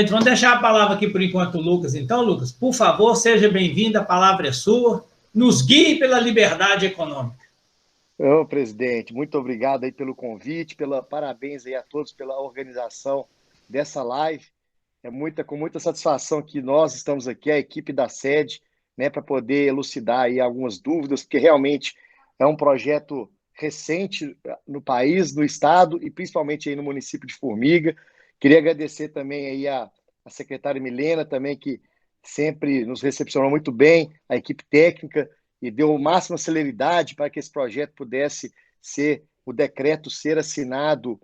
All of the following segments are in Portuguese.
Vamos deixar a palavra aqui por enquanto, Lucas. Então, Lucas, por favor, seja bem-vindo, a palavra é sua. Nos guie pela liberdade econômica. Ô, presidente, muito obrigado aí pelo convite, parabéns aí a todos pela organização dessa live. Com muita satisfação que nós estamos aqui, a equipe da sede, né, para poder elucidar aí algumas dúvidas, porque realmente é um projeto recente no país, no estado e principalmente aí no município de Formiga. Queria agradecer também aí a secretária Milena também, que sempre nos recepcionou muito bem, a equipe técnica, e deu máxima celeridade para que esse projeto pudesse o decreto ser assinado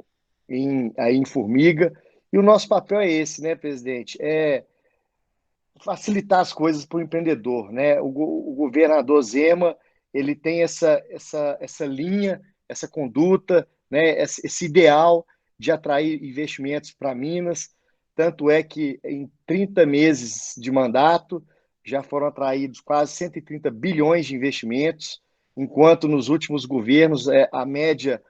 aí em Formiga. E o nosso papel é esse, né, presidente? É facilitar as coisas para o empreendedor, né? O governador Zema, ele tem essa linha, essa conduta, né? Esse ideal de atrair investimentos para Minas. Tanto é que em 30 meses de mandato já foram atraídos quase 130 bilhões de investimentos, enquanto nos últimos governos a média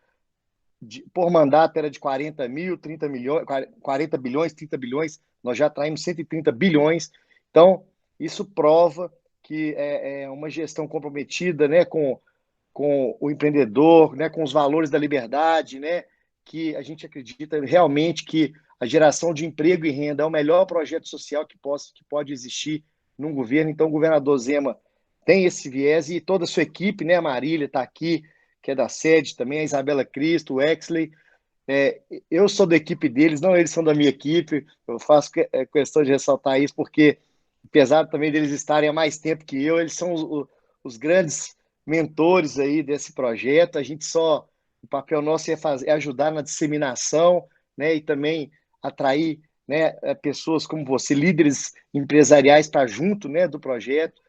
por mandato era de 40 mil, 30 milhões, 40 bilhões, 30 bilhões, nós já atraímos 130 bilhões. Então, isso prova que é uma gestão comprometida, né, com o empreendedor, né, com os valores da liberdade, né, que a gente acredita realmente que a geração de emprego e renda é o melhor projeto social que pode existir num governo. Então, o governador Zema tem esse viés e toda a sua equipe, né, a Marília está aqui, que é da sede também, a Isabela Cristo, o Exley. Eu sou da equipe deles, não eles são da minha equipe. Eu faço questão de ressaltar isso, porque, apesar também deles estarem há mais tempo que eu, eles são os grandes mentores aí desse projeto. O papel nosso é ajudar na disseminação, né, e também atrair, né, pessoas como você, líderes empresariais, para junto, né, do projeto.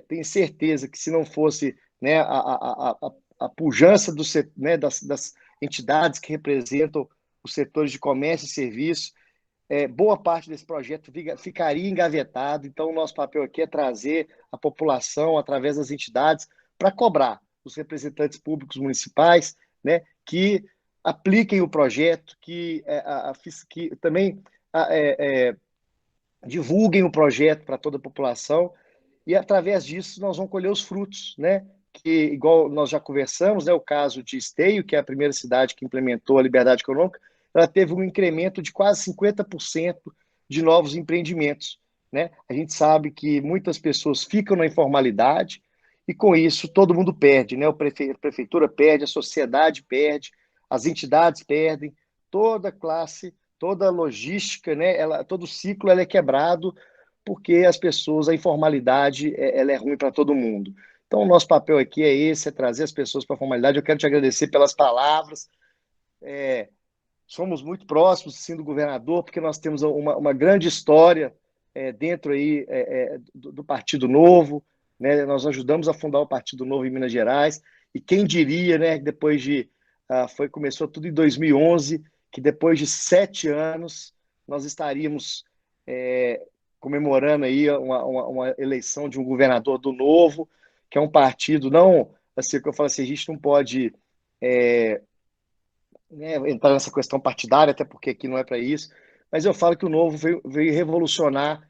Tenho certeza que se não fosse, né, a pujança né, das entidades que representam os setores de comércio e serviço, boa parte desse projeto ficaria engavetado. Então, o nosso papel aqui é trazer a população, através das entidades, para cobrar os representantes públicos municipais, né, que apliquem o projeto, que também divulguem o projeto para toda a população, e através disso nós vamos colher os frutos, né? Que, igual nós já conversamos, né, o caso de Esteio, que é a primeira cidade que implementou a liberdade econômica, ela teve um incremento de quase 50% de novos empreendimentos, né? A gente sabe que muitas pessoas ficam na informalidade e, com isso, todo mundo perde, né? A prefeitura perde, a sociedade perde, as entidades perdem, toda classe, toda a logística, né? Todo o ciclo ela é quebrado porque a informalidade, ela é ruim para todo mundo. Então, o nosso papel aqui é esse, é trazer as pessoas para a formalidade. Eu quero te agradecer pelas palavras. Somos muito próximos, sim, do governador, porque nós temos uma grande história dentro aí do Partido Novo, né? Nós ajudamos a fundar o Partido Novo em Minas Gerais, e quem diria, né, começou tudo em 2011, que depois de 7 anos nós estaríamos comemorando aí uma eleição de um governador do Novo, que é um partido, não, assim, que eu falo assim, a gente não pode né, entrar nessa questão partidária, até porque aqui não é para isso, mas eu falo que o Novo veio revolucionar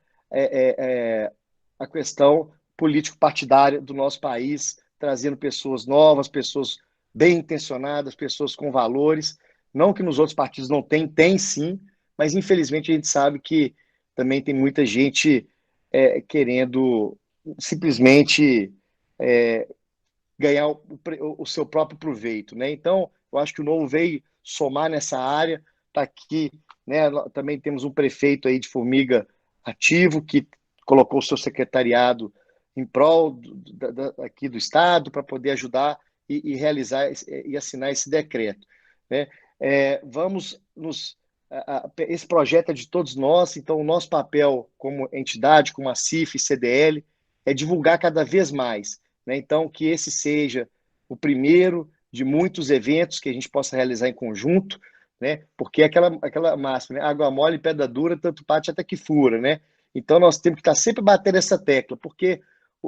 a questão político-partidária do nosso país, trazendo pessoas novas, pessoas bem intencionadas, pessoas com valores. Não que nos outros partidos não tem sim, mas infelizmente a gente sabe que também tem muita gente querendo simplesmente ganhar o seu próprio proveito, né? Então, eu acho que o Novo veio somar nessa área, está aqui, né? Também temos um prefeito aí de Formiga ativo, que colocou o seu secretariado em prol aqui do Estado para poder ajudar e realizar e assinar esse decreto, né? Esse projeto é de todos nós, então o nosso papel como entidade, como a CIF e CDL, é divulgar cada vez mais, né? Então, que esse seja o primeiro de muitos eventos que a gente possa realizar em conjunto, né? Porque aquela máxima, né? Água mole, pedra dura, tanto bate até que fura, né? Então, nós temos que estar sempre batendo essa tecla, porque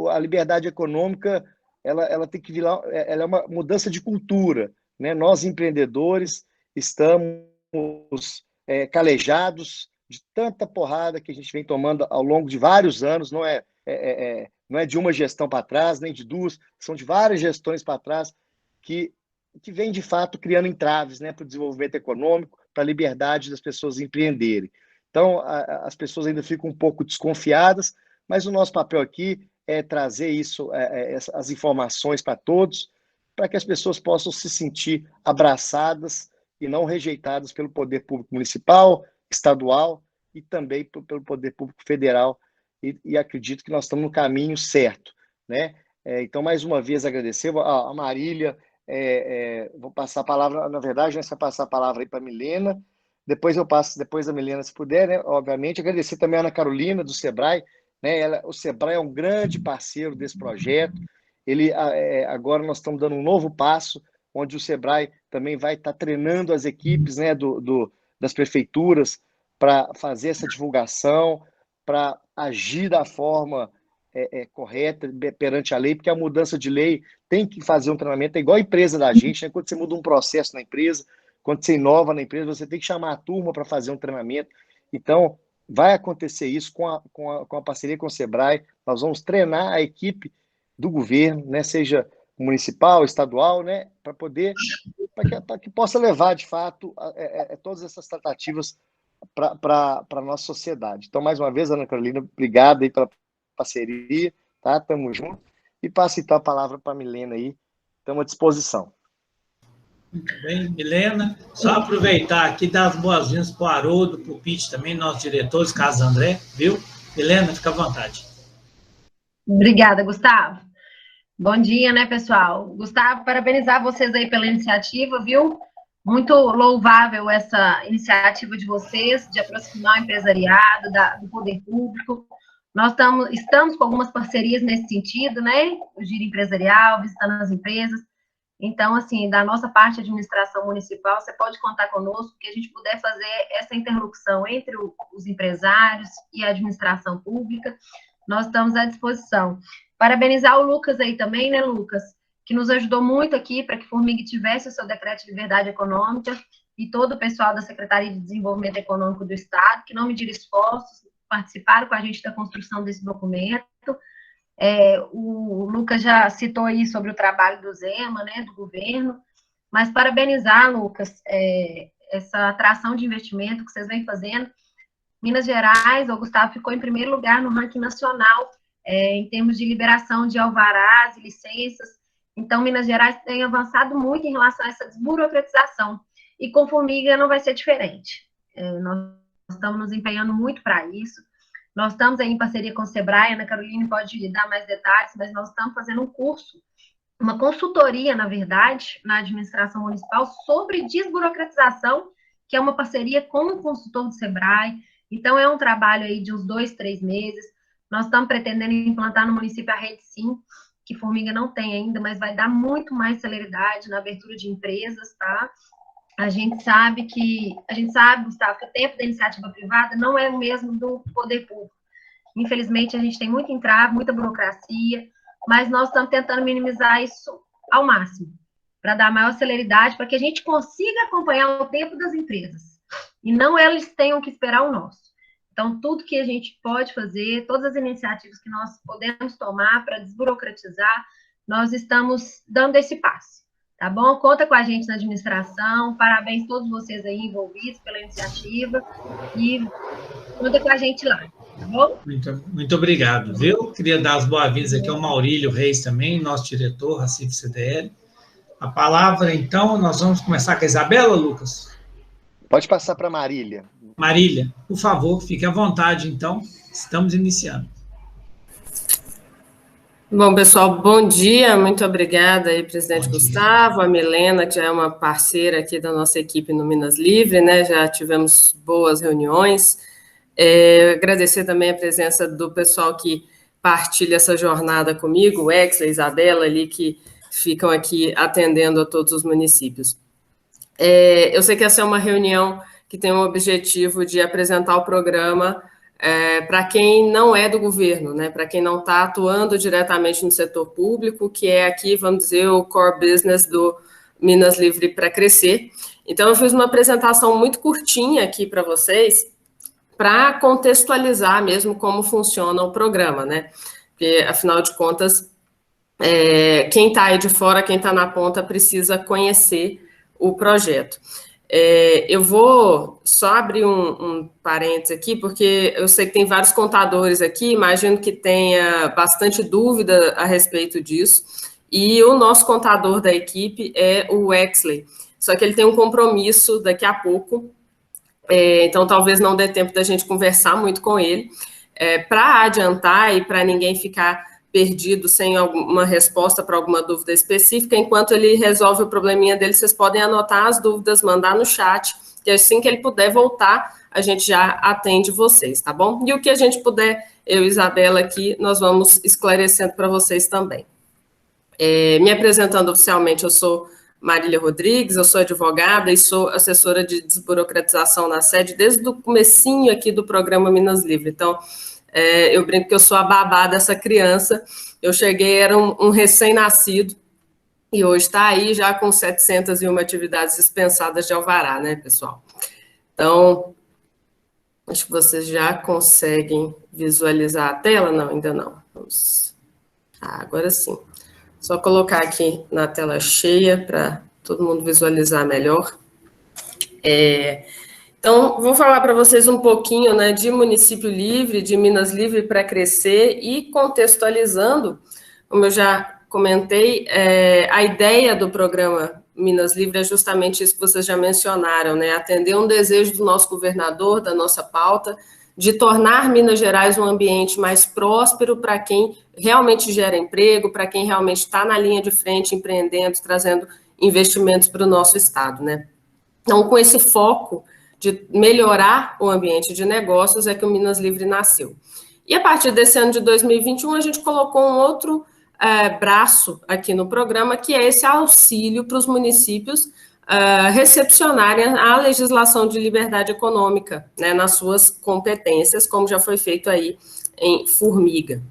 a liberdade econômica ela tem que virar, ela é uma mudança de cultura, né? Nós, empreendedores, estamos calejados, de tanta porrada que a gente vem tomando ao longo de vários anos, não é de uma gestão para trás, nem de duas, são de várias gestões para trás, que vem, de fato, criando entraves, né, para o desenvolvimento econômico, para a liberdade das pessoas empreenderem. Então, as pessoas ainda ficam um pouco desconfiadas, mas o nosso papel aqui é trazer as informações para todos, para que as pessoas possam se sentir abraçadas e não rejeitadas pelo poder público municipal, estadual e também pelo poder público federal. E acredito que nós estamos no caminho certo, né? Então, mais uma vez, agradecer a Marília. Vou passar a palavra, na verdade, nós vamos passar a palavra aí para a Milena. Depois eu passo, depois da Milena, se puder, né? Obviamente, agradecer também a Ana Carolina, do Sebrae, né? O Sebrae é um grande parceiro desse projeto. Agora nós estamos dando um novo passo, onde o Sebrae também vai estar treinando as equipes, né, das prefeituras para fazer essa divulgação, para agir da forma correta perante a lei, porque a mudança de lei tem que fazer um treinamento, é igual a empresa da gente, né? Quando você muda um processo na empresa, quando você inova na empresa, você tem que chamar a turma para fazer um treinamento. Então, vai acontecer isso com a parceria com o Sebrae. Nós vamos treinar a equipe do governo, né, seja municipal, estadual, né, para que possa levar, de fato, todas essas tratativas para a nossa sociedade. Então, mais uma vez, Ana Carolina, obrigado aí pela parceria, tá? Tamo junto. E passo então a palavra para a Milena aí, estamos à disposição. Muito bem, Milena. Só aproveitar aqui e dar as boas-vindas para o Haroldo, para o Pete também, nossos diretores, Carlos André, viu? Milena, fica à vontade. Obrigada, Gustavo. Bom dia, né, pessoal? Gustavo, parabenizar vocês aí pela iniciativa, viu? Muito louvável essa iniciativa de vocês, de aproximar o empresariado do poder público. Nós estamos com algumas parcerias nesse sentido, né? O giro empresarial, visitando as empresas. Então, assim, da nossa parte de administração municipal, você pode contar conosco que a gente puder fazer essa interlocução entre os empresários e a administração pública. Nós estamos à disposição. Parabenizar o Lucas aí também, né, Lucas? Que nos ajudou muito aqui para que Formiga tivesse o seu decreto de liberdade econômica, e todo o pessoal da Secretaria de Desenvolvimento Econômico do Estado, que não mediram esforços, participaram com a gente da construção desse documento. O Lucas já citou aí sobre o trabalho do Zema, né, do governo, mas parabenizar, Lucas, essa atração de investimento que vocês vêm fazendo. Minas Gerais, o Gustavo, ficou em primeiro lugar no ranking nacional, em termos de liberação de alvarás e licenças. Então, Minas Gerais tem avançado muito em relação a essa desburocratização, e com Formiga não vai ser diferente. Nós estamos nos empenhando muito para isso. Nós estamos aí em parceria com o Sebrae, a Ana Carolina pode dar mais detalhes, mas nós estamos fazendo um curso, uma consultoria, na verdade, na administração municipal sobre desburocratização, que é uma parceria com o consultor do Sebrae. Então, é um trabalho aí de uns 2, 3 meses. Nós estamos pretendendo implantar no município a Rede Sim, que Formiga não tem ainda, mas vai dar muito mais celeridade na abertura de empresas, tá? A gente sabe, Gustavo, que o tempo da iniciativa privada não é o mesmo do poder público. Infelizmente, a gente tem muito entrave, muita burocracia, mas nós estamos tentando minimizar isso ao máximo, para dar maior celeridade, para que a gente consiga acompanhar o tempo das empresas, e não eles tenham que esperar o nosso. Então, tudo que a gente pode fazer, todas as iniciativas que nós podemos tomar para desburocratizar, nós estamos dando esse passo. Tá bom? Conta com a gente na administração. Parabéns a todos vocês aí envolvidos pela iniciativa. E conta com a gente lá. Tá bom? Muito obrigado, viu? Queria dar as boas-vindas aqui ao Maurílio Reis também, nosso diretor, Racif CDL. A palavra, então, nós vamos começar com a Isabela, Lucas? Pode passar para a Marília. Marília, por favor, fique à vontade, então. Estamos iniciando. Bom, pessoal, bom dia, muito obrigada aí, presidente Gustavo, a Milena, que já é uma parceira aqui da nossa equipe no Minas Livre, né, já tivemos boas reuniões. Agradecer também a presença do pessoal que partilha essa jornada comigo, o Ex, a Isabela ali, que ficam aqui atendendo a todos os municípios. Eu sei que essa é uma reunião que tem o objetivo de apresentar o programa para quem não é do governo, né, para quem não está atuando diretamente no setor público, que é aqui, vamos dizer, o core business do Minas Livre para Crescer. Então, eu fiz uma apresentação muito curtinha aqui para vocês, para contextualizar mesmo como funciona o programa, né? Porque, afinal de contas, quem está aí de fora, quem está na ponta, precisa conhecer o projeto. Eu vou só abrir um parênteses aqui, porque eu sei que tem vários contadores aqui, imagino que tenha bastante dúvida a respeito disso, e o nosso contador da equipe é o Wexley, só que ele tem um compromisso daqui a pouco, então talvez não dê tempo da gente conversar muito com ele. Para adiantar e para ninguém ficar perdido sem alguma resposta para alguma dúvida específica, enquanto ele resolve o probleminha dele, vocês podem anotar as dúvidas, mandar no chat, que assim que ele puder voltar, a gente já atende vocês, tá bom? E o que a gente puder, eu e Isabela aqui, nós vamos esclarecendo para vocês também. Me apresentando oficialmente, eu sou Marília Rodrigues, eu sou advogada e sou assessora de desburocratização na sede desde o comecinho aqui do programa Minas Livre. Então, eu brinco que eu sou a babá dessa criança. Eu cheguei, era um recém-nascido, e hoje está aí já com 701 atividades dispensadas de alvará, né, pessoal? Então, acho que vocês já conseguem visualizar a tela. Não, ainda não. Vamos... agora sim. Só colocar aqui na tela cheia para todo mundo visualizar melhor. Então, vou falar para vocês um pouquinho, né, de Município Livre, de Minas Livre para Crescer, e contextualizando, como eu já comentei, a ideia do programa Minas Livre é justamente isso que vocês já mencionaram, né, atender um desejo do nosso governador, da nossa pauta, de tornar Minas Gerais um ambiente mais próspero para quem realmente gera emprego, para quem realmente está na linha de frente, empreendendo, trazendo investimentos para o nosso estado, né. Então, com esse foco de melhorar o ambiente de negócios é que o Minas Livre nasceu. E a partir desse ano de 2021, a gente colocou um outro braço aqui no programa, que é esse auxílio para os municípios recepcionarem a legislação de liberdade econômica, né, nas suas competências, como já foi feito aí em Formiga.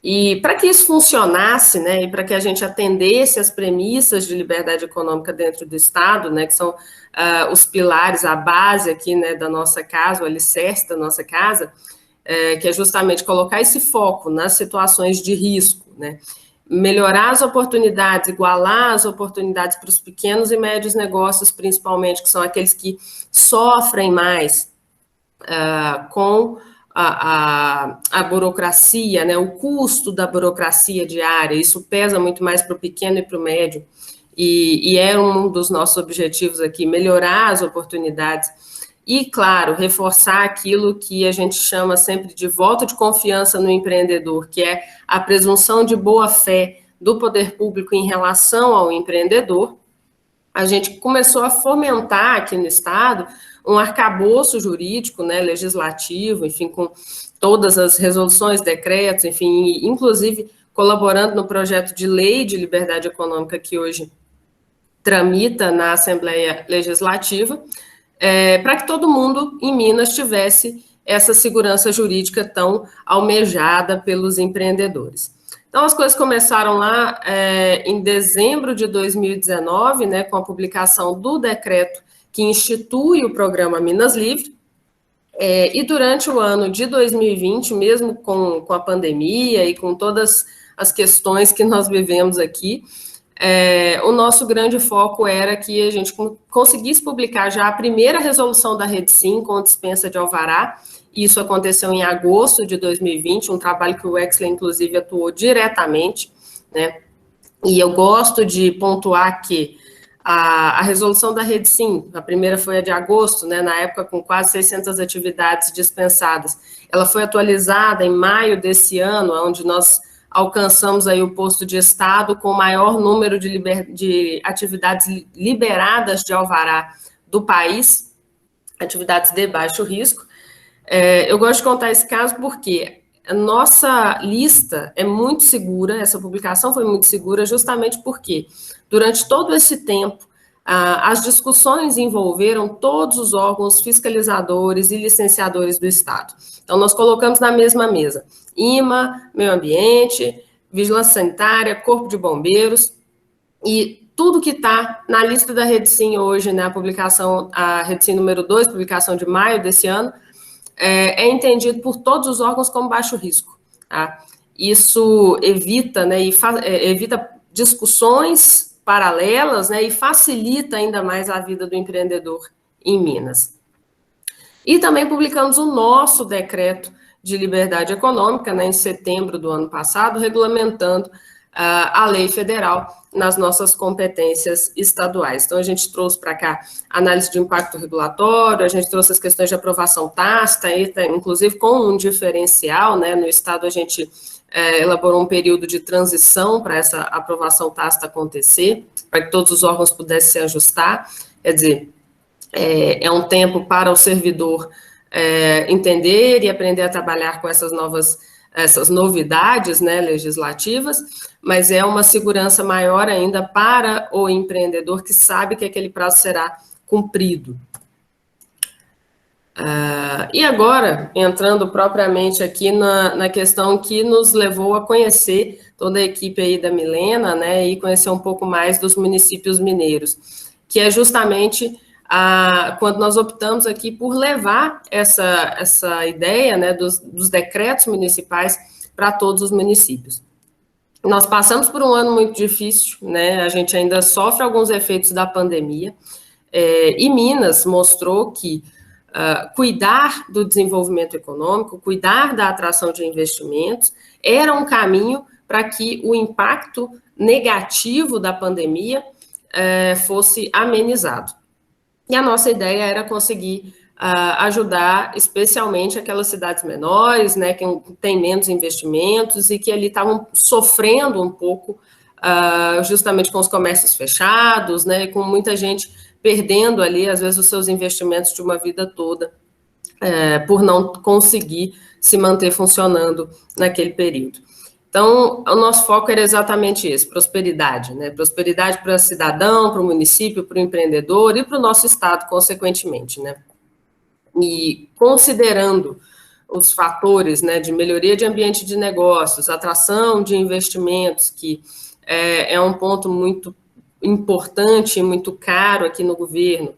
E para que isso funcionasse, né, e para que a gente atendesse as premissas de liberdade econômica dentro do Estado, né, que são os pilares, a base aqui, né, da nossa casa, o alicerce da nossa casa, que é justamente colocar esse foco nas situações de risco, né, melhorar as oportunidades, igualar as oportunidades para os pequenos e médios negócios, principalmente, que são aqueles que sofrem mais com a burocracia, né, o custo da burocracia diária. Isso pesa muito mais para o pequeno e para o médio, e é um dos nossos objetivos aqui, melhorar as oportunidades e, claro, reforçar aquilo que a gente chama sempre de voto de confiança no empreendedor, que é a presunção de boa-fé do poder público em relação ao empreendedor. A gente começou a fomentar aqui no Estado um arcabouço jurídico, né, legislativo, enfim, com todas as resoluções, decretos, enfim, inclusive colaborando no projeto de lei de liberdade econômica que hoje tramita na Assembleia Legislativa, para que todo mundo em Minas tivesse essa segurança jurídica tão almejada pelos empreendedores. Então, as coisas começaram lá em dezembro de 2019, né, com a publicação do decreto que institui o programa Minas Livre, e durante o ano de 2020, mesmo com a pandemia e com todas as questões que nós vivemos aqui, o nosso grande foco era que a gente conseguisse publicar já a primeira resolução da Rede Sim com dispensa de alvará. Isso aconteceu em agosto de 2020, um trabalho que o Wexley, inclusive, atuou diretamente, né? E eu gosto de pontuar que a resolução da Rede Sim, a primeira foi a de agosto, né, na época com quase 600 atividades dispensadas, ela foi atualizada em maio desse ano, onde nós alcançamos aí o posto de estado com o maior número de atividades liberadas de alvará do país, atividades de baixo risco. Eu gosto de contar esse caso porque a nossa lista é muito segura, essa publicação foi muito segura justamente porque, durante todo esse tempo, as discussões envolveram todos os órgãos fiscalizadores e licenciadores do Estado. Então, nós colocamos na mesma mesa IMA, Meio Ambiente, Vigilância Sanitária, Corpo de Bombeiros, e tudo que está na lista da Rede Sim hoje, né, a Rede Sim número 2, publicação de maio desse ano, é entendido por todos os órgãos como baixo risco. Tá? Isso evita, né, evita discussões paralelas, né, e facilita ainda mais a vida do empreendedor em Minas. E também publicamos o nosso decreto de liberdade econômica, né, em setembro do ano passado, regulamentando a lei federal nas nossas competências estaduais. Então, a gente trouxe para cá análise de impacto regulatório, a gente trouxe as questões de aprovação tácita, inclusive com um diferencial, né, no estado a gente elaborou um período de transição para essa aprovação tácita acontecer, para que todos os órgãos pudessem se ajustar, quer dizer, é um tempo para o servidor entender e aprender a trabalhar com essas novidades, né, legislativas, mas é uma segurança maior ainda para o empreendedor que sabe que aquele prazo será cumprido. E agora, entrando propriamente aqui na questão que nos levou a conhecer toda a equipe aí da Milena, né, e conhecer um pouco mais dos municípios mineiros, que é justamente quando nós optamos aqui por levar essa ideia, né, dos decretos municipais para todos os municípios. Nós passamos por um ano muito difícil, né, a gente ainda sofre alguns efeitos da pandemia, e Minas mostrou que cuidar do desenvolvimento econômico, cuidar da atração de investimentos, era um caminho para que o impacto negativo da pandemia fosse amenizado. E a nossa ideia era conseguir ajudar especialmente aquelas cidades menores, né, que têm menos investimentos e que ali estavam sofrendo um pouco justamente com os comércios fechados, né, com muita gente perdendo ali, às vezes, os seus investimentos de uma vida toda, por não conseguir se manter funcionando naquele período. Então, o nosso foco era exatamente esse, prosperidade, né? Prosperidade para o cidadão, para o município, para o empreendedor e para o nosso estado, consequentemente, né? E considerando os fatores, né, de melhoria de ambiente de negócios, atração de investimentos, que é um ponto muito importante e muito caro aqui no governo,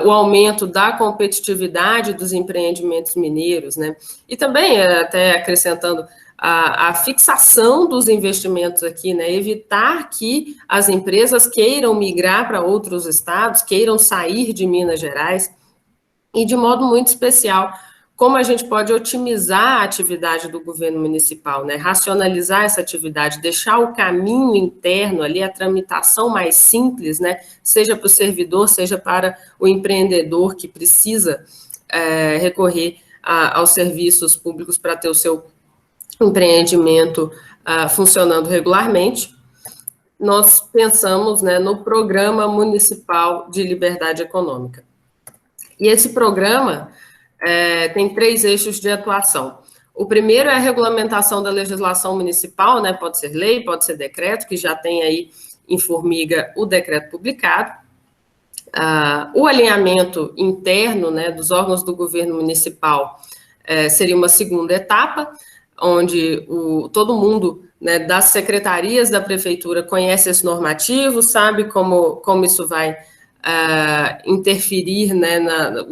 o aumento da competitividade dos empreendimentos mineiros, né? E também, até acrescentando, a fixação dos investimentos aqui, né? Evitar que as empresas queiram migrar para outros estados, queiram sair de Minas Gerais, e de modo muito especial, como a gente pode otimizar a atividade do governo municipal, né? Racionalizar essa atividade, deixar o caminho interno ali, a tramitação mais simples, né? Seja para o servidor, seja para o empreendedor que precisa recorrer aos serviços públicos para ter o seu empreendimento funcionando regularmente. Nós pensamos, né, no Programa Municipal de Liberdade Econômica. E esse programa tem 3 eixos de atuação. O primeiro é a regulamentação da legislação municipal, né, pode ser lei, pode ser decreto, que já tem aí em formiga o decreto publicado. O alinhamento interno, né, dos órgãos do governo municipal seria uma segunda etapa, onde todo mundo, né, das secretarias da prefeitura conhece esse normativo, sabe como isso vai interferir, né,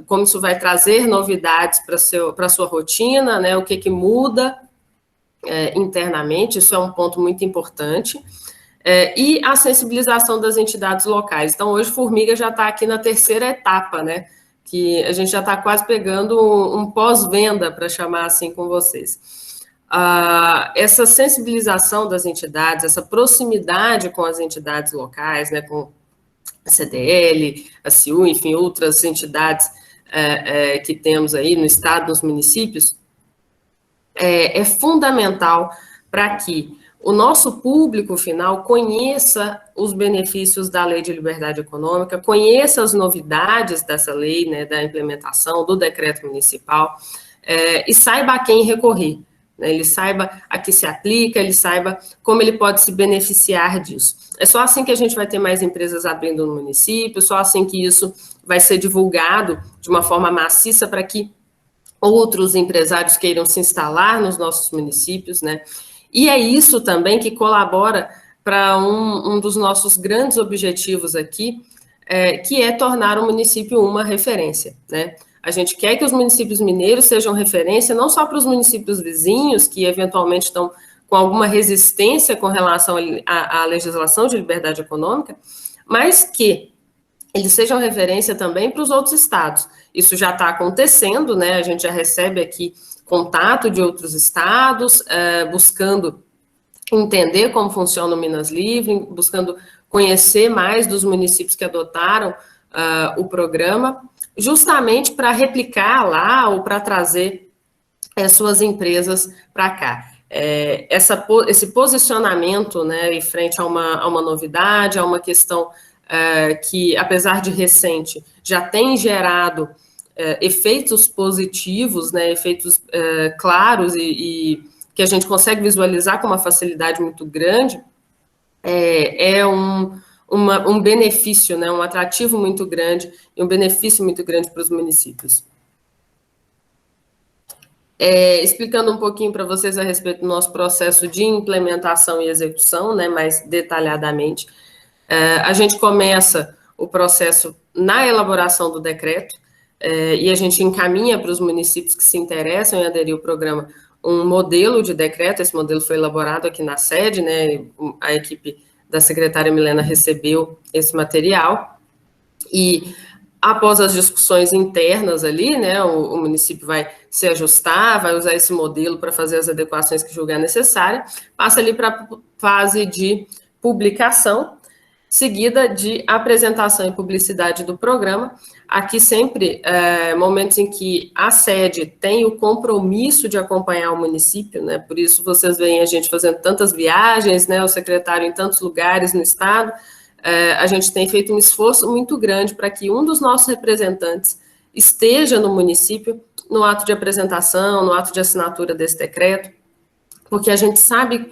como isso vai trazer novidades para a sua rotina, né, o que muda internamente, isso é um ponto muito importante, e a sensibilização das entidades locais. Então, hoje, Formiga já está aqui na 3ª etapa, né, que a gente já está quase pegando um pós-venda, para chamar assim com vocês. Essa sensibilização das entidades, essa proximidade com as entidades locais, né, com a CDL, a CIU, enfim, outras entidades que temos aí no estado, nos municípios, é fundamental para que o nosso público final conheça os benefícios da Lei de Liberdade Econômica, conheça as novidades dessa lei, né, da implementação do decreto municipal, e saiba a quem recorrer. Ele saiba a que se aplica, ele saiba como ele pode se beneficiar disso. É só assim que a gente vai ter mais empresas abrindo no município, só assim que isso vai ser divulgado de uma forma maciça para que outros empresários queiram se instalar nos nossos municípios, né? E é isso também que colabora para um dos nossos grandes objetivos aqui, que é tornar o município uma referência, né? A gente quer que os municípios mineiros sejam referência não só para os municípios vizinhos, que eventualmente estão com alguma resistência com relação à legislação de liberdade econômica, mas que eles sejam referência também para os outros estados. Isso já está acontecendo, né? A gente já recebe aqui contato de outros estados, buscando entender como funciona o Minas Livre, buscando conhecer mais dos municípios que adotaram o programa, justamente para replicar lá ou para trazer suas empresas para cá. Esse posicionamento, né, em frente a uma novidade, a uma questão que, apesar de recente, já tem gerado efeitos positivos, né, efeitos claros e que a gente consegue visualizar com uma facilidade muito grande, um benefício, né, um atrativo muito grande e um benefício muito grande para os municípios. Explicando um pouquinho para vocês a respeito do nosso processo de implementação e execução, né, mais detalhadamente, a gente começa o processo na elaboração do decreto, e a gente encaminha para os municípios que se interessam em aderir ao programa um modelo de decreto. Esse modelo foi elaborado aqui na sede, né, a equipe da secretária Milena recebeu esse material, e após as discussões internas ali, né, o município vai se ajustar, vai usar esse modelo para fazer as adequações que julgar necessária, passa ali para a fase de publicação, seguida de apresentação e publicidade do programa. Aqui sempre momentos em que a sede tem o compromisso de acompanhar o município, né, por isso vocês veem a gente fazendo tantas viagens, né, o secretário em tantos lugares no estado. A gente tem feito um esforço muito grande para que um dos nossos representantes esteja no município no ato de apresentação, no ato de assinatura desse decreto, porque a gente sabe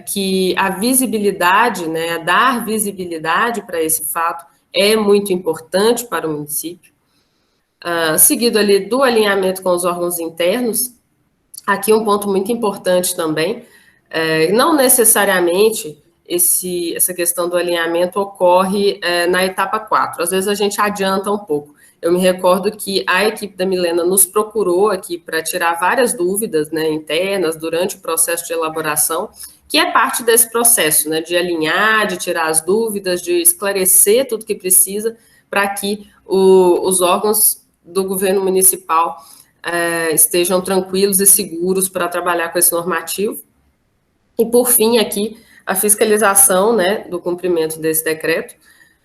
que a visibilidade, né, dar visibilidade para esse fato é muito importante para o município. Seguido ali do alinhamento com os órgãos internos, aqui um ponto muito importante também, não necessariamente essa questão do alinhamento ocorre na etapa 4, às vezes a gente adianta um pouco. Eu me recordo que a equipe da Milena nos procurou aqui para tirar várias dúvidas, né, internas durante o processo de elaboração, que é parte desse processo, né, de alinhar, de tirar as dúvidas, de esclarecer tudo que precisa para que os órgãos do governo municipal estejam tranquilos e seguros para trabalhar com esse normativo. E, por fim, aqui, a fiscalização, né, do cumprimento desse decreto.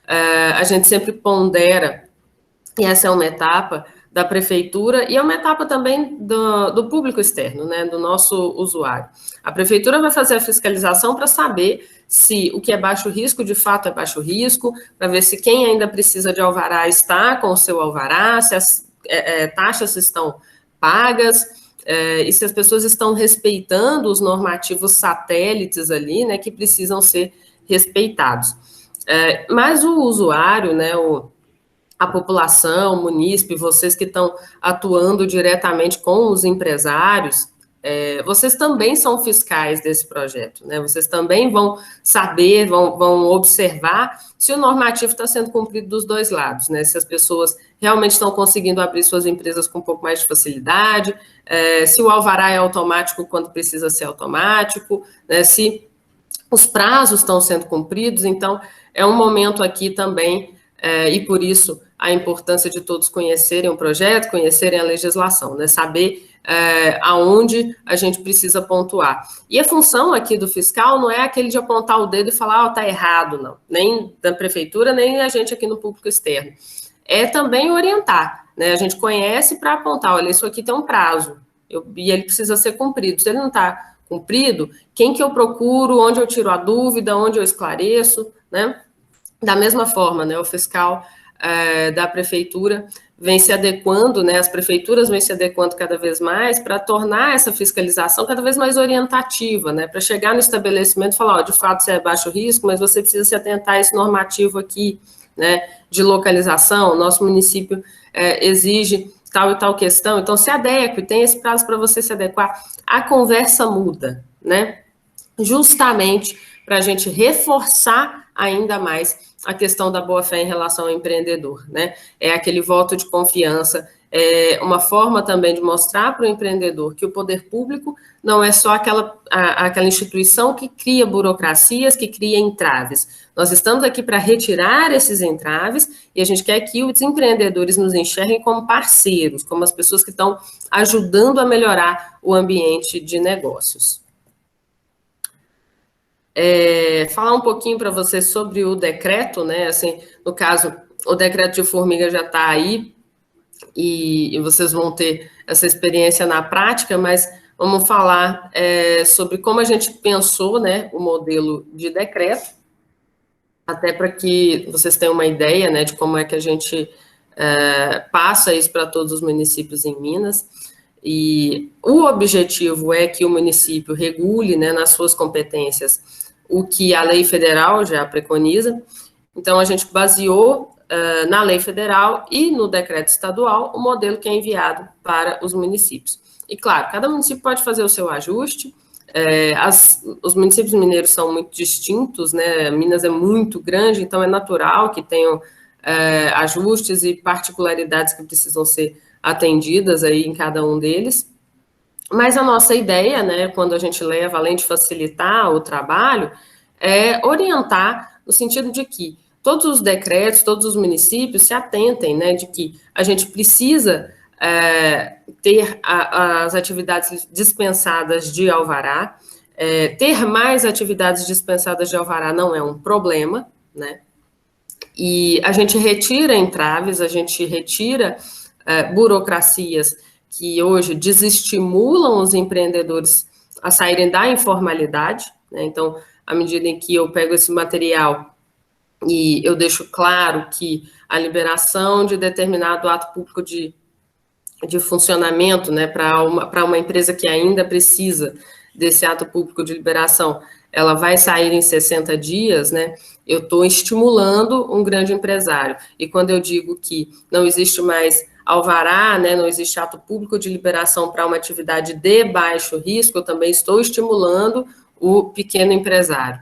A gente sempre pondera, e essa é uma etapa da prefeitura, e é uma etapa também do público externo, né, do nosso usuário. A prefeitura vai fazer a fiscalização para saber se o que é baixo risco, de fato é baixo risco, para ver se quem ainda precisa de alvará está com o seu alvará, se as taxas estão pagas, e se as pessoas estão respeitando os normativos satélites ali, né, que precisam ser respeitados. Mas o usuário, né, a população, o munícipe, vocês que estão atuando diretamente com os empresários, vocês também são fiscais desse projeto, né? Vocês também vão saber, vão observar se o normativo está sendo cumprido dos dois lados, né? Se as pessoas realmente estão conseguindo abrir suas empresas com um pouco mais de facilidade, se o alvará é automático quando precisa ser automático, né? Se os prazos estão sendo cumpridos. Então, é um momento aqui também, e por isso a importância de todos conhecerem o projeto, conhecerem a legislação, né? Saber aonde a gente precisa pontuar. E a função aqui do fiscal não é aquele de apontar o dedo e falar, tá errado, não. Nem da prefeitura, nem a gente aqui no público externo. É também orientar, né? A gente conhece para apontar, olha, isso aqui tem um prazo, e ele precisa ser cumprido. Se ele não está cumprido, quem que eu procuro, onde eu tiro a dúvida, onde eu esclareço, né? Da mesma forma, né, o fiscal da prefeitura vem se adequando, né, as prefeituras vêm se adequando cada vez mais para tornar essa fiscalização cada vez mais orientativa, né, para chegar no estabelecimento e falar, ó, de fato você é baixo risco, mas você precisa se atentar a esse normativo aqui, né, de localização, nosso município exige tal e tal questão, então se adeque, tem esse prazo para você se adequar, a conversa muda, né, justamente para a gente reforçar ainda mais a questão da boa-fé em relação ao empreendedor, né? É aquele voto de confiança, é uma forma também de mostrar para o empreendedor que o poder público não é só aquela instituição que cria burocracias, que cria entraves. Nós estamos aqui para retirar esses entraves e a gente quer que os empreendedores nos enxerguem como parceiros, como as pessoas que estão ajudando a melhorar o ambiente de negócios. Falar um pouquinho para você sobre o decreto, né? Assim, no caso, o decreto de formiga já está aí e vocês vão ter essa experiência na prática, mas vamos falar sobre como a gente pensou, né, o modelo de decreto, até para que vocês tenham uma ideia, né, de como é que a gente passa isso para todos os municípios em Minas. E o objetivo é que o município regule, né, nas suas competências o que a lei federal já preconiza. Então, a gente baseou na lei federal e no decreto estadual o modelo que é enviado para os municípios. E, claro, cada município pode fazer o seu ajuste. Os municípios mineiros são muito distintos, né? Minas é muito grande, então é natural que tenham ajustes e particularidades que precisam ser atendidas aí em cada um deles. Mas a nossa ideia, né, quando a gente leva, além de facilitar o trabalho, é orientar no sentido de que todos os decretos, todos os municípios se atentem, né, de que a gente precisa ter as atividades dispensadas de alvará, ter mais atividades dispensadas de alvará não é um problema, né, e a gente retira entraves, a gente retira burocracias que hoje desestimulam os empreendedores a saírem da informalidade, né? Então, à medida em que eu pego esse material e eu deixo claro que a liberação de determinado ato público de funcionamento, né, para uma empresa que ainda precisa desse ato público de liberação, ela vai sair em 60 dias, né, eu estou estimulando um grande empresário. E quando eu digo que não existe mais alvará, né, não existe ato público de liberação para uma atividade de baixo risco, eu também estou estimulando o pequeno empresário.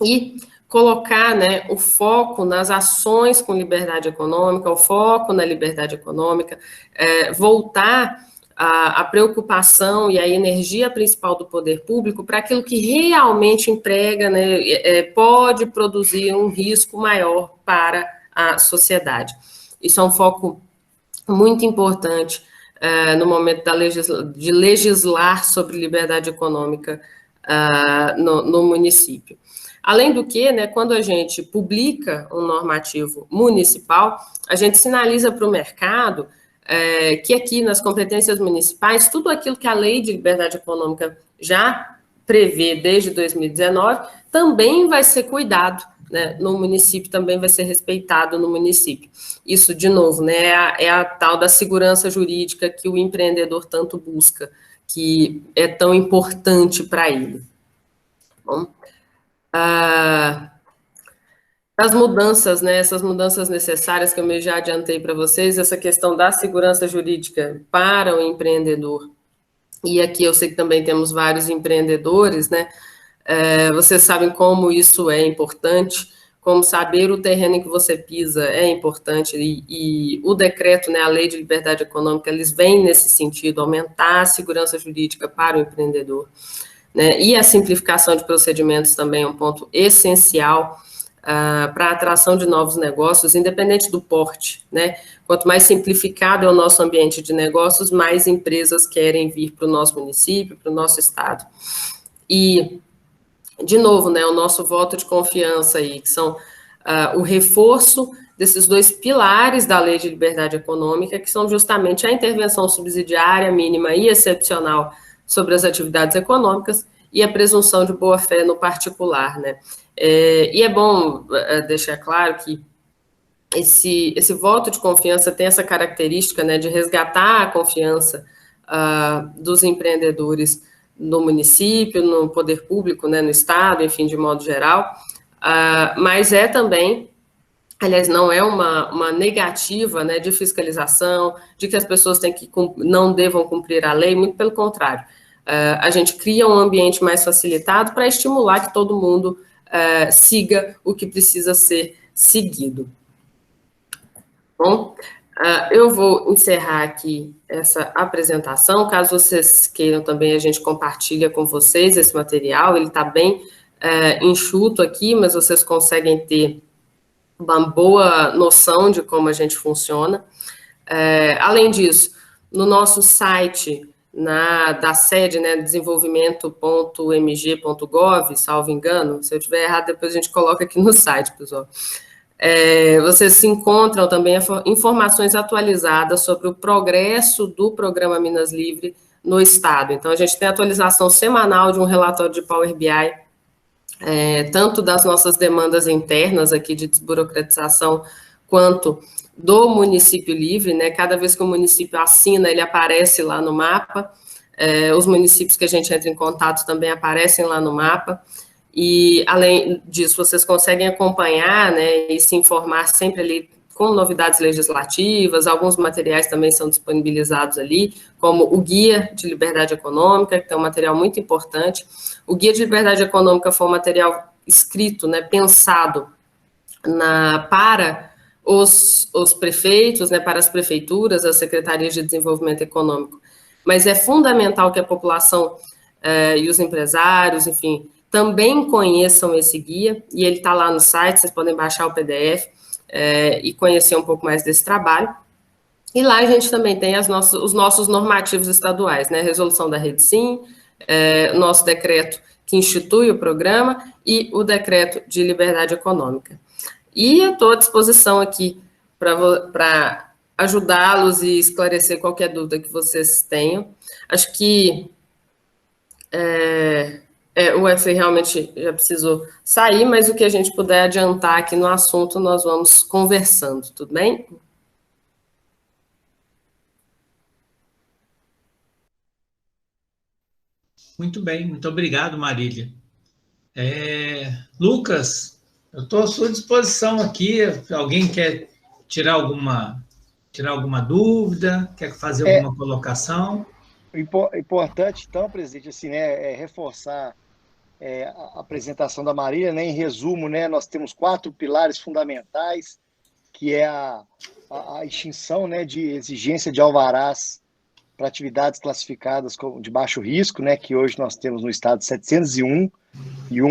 E colocar, né, o foco nas ações com liberdade econômica, o foco na liberdade econômica, voltar a preocupação e a energia principal do poder público para aquilo que realmente emprega, né, pode produzir um risco maior para a sociedade. Isso é um foco muito importante no momento de legislar sobre liberdade econômica no município. Além do que, né, quando a gente publica um normativo municipal, a gente sinaliza para o mercado que aqui nas competências municipais, tudo aquilo que a Lei de Liberdade Econômica já prevê desde 2019, também vai ser cuidado, né, no município, também vai ser respeitado no município. Isso, de novo, né, é a tal da segurança jurídica que o empreendedor tanto busca, que é tão importante para ele. Bom, as mudanças, né, essas mudanças necessárias que eu já adiantei para vocês, essa questão da segurança jurídica para o empreendedor, e aqui eu sei que também temos vários empreendedores, né, vocês sabem como isso é importante, como saber o terreno em que você pisa é importante, e o decreto, né, a Lei de Liberdade Econômica, eles vêm nesse sentido, aumentar a segurança jurídica para o empreendedor, né, e a simplificação de procedimentos também é um ponto essencial para a atração de novos negócios, independente do porte, né? Quanto mais simplificado é o nosso ambiente de negócios, mais empresas querem vir para o nosso município, para o nosso estado. E, de novo, né, o nosso voto de confiança aí, que são o reforço desses dois pilares da Lei de Liberdade Econômica, que são justamente a intervenção subsidiária mínima e excepcional sobre as atividades econômicas e a presunção de boa-fé no particular, né? E é bom deixar claro que esse voto de confiança tem essa característica, né, de resgatar a confiança dos empreendedores no município, no poder público, né, no estado, enfim, de modo geral, mas é também, aliás, não é uma negativa, né, de fiscalização, de que as pessoas não devam cumprir a lei, muito pelo contrário. A gente cria um ambiente mais facilitado para estimular que todo mundo siga o que precisa ser seguido. Bom, Eu vou encerrar aqui essa apresentação. Caso vocês queiram também, a gente compartilha com vocês esse material. Ele está bem enxuto aqui, mas vocês conseguem ter uma boa noção de como a gente funciona. Além disso, no nosso site da sede, né, desenvolvimento.mg.gov, salvo engano, se eu estiver errado, depois a gente coloca aqui no site, pessoal. Vocês se encontram também informações atualizadas sobre o progresso do Programa Minas Livre no Estado. Então, a gente tem atualização semanal de um relatório de Power BI, tanto das nossas demandas internas aqui de desburocratização, quanto do município livre, né? Cada vez que o município assina, ele aparece lá no mapa. Os municípios que a gente entra em contato também aparecem lá no mapa. E, além disso, vocês conseguem acompanhar, né, e se informar sempre ali com novidades legislativas. Alguns materiais também são disponibilizados ali, como o Guia de Liberdade Econômica, que é um material muito importante. O Guia de Liberdade Econômica foi um material escrito, né, pensado para os prefeitos, né, para as prefeituras, as secretarias de desenvolvimento econômico. Mas é fundamental que a população e os empresários, enfim, também conheçam esse guia, e ele está lá no site, vocês podem baixar o PDF e conhecer um pouco mais desse trabalho. E lá a gente também tem os nossos normativos estaduais, né, resolução da REDSIM, nosso decreto que institui o programa e o decreto de liberdade econômica. E eu estou à disposição aqui para ajudá-los e esclarecer qualquer dúvida que vocês tenham. Acho que o Wesley realmente já precisou sair, mas o que a gente puder adiantar aqui no assunto, nós vamos conversando, tudo bem? Muito bem, muito obrigado, Marília. Lucas, eu estou à sua disposição aqui. Alguém quer tirar alguma dúvida, quer fazer alguma colocação? Importante, então, presidente, assim, né, reforçar a apresentação da Marília, né, em resumo, né, nós temos 4 pilares fundamentais, que é a extinção, né, de exigência de alvarás para atividades classificadas de baixo risco, né, que hoje nós temos no estado 701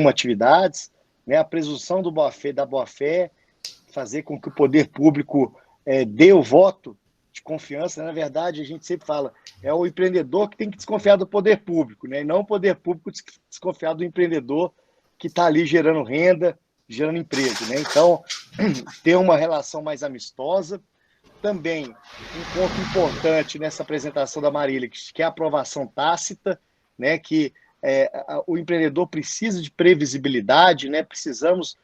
atividades, né, a presunção da boa-fé, fazer com que o poder público dê o voto de confiança. Na verdade, a gente sempre fala, é o empreendedor que tem que desconfiar do poder público, né, e não o poder público desconfiar do empreendedor que está ali gerando renda, gerando emprego, né? Então, ter uma relação mais amistosa. Também, um ponto importante nessa apresentação da Marília, que é a aprovação tácita, né, que o empreendedor precisa de previsibilidade, né, precisamos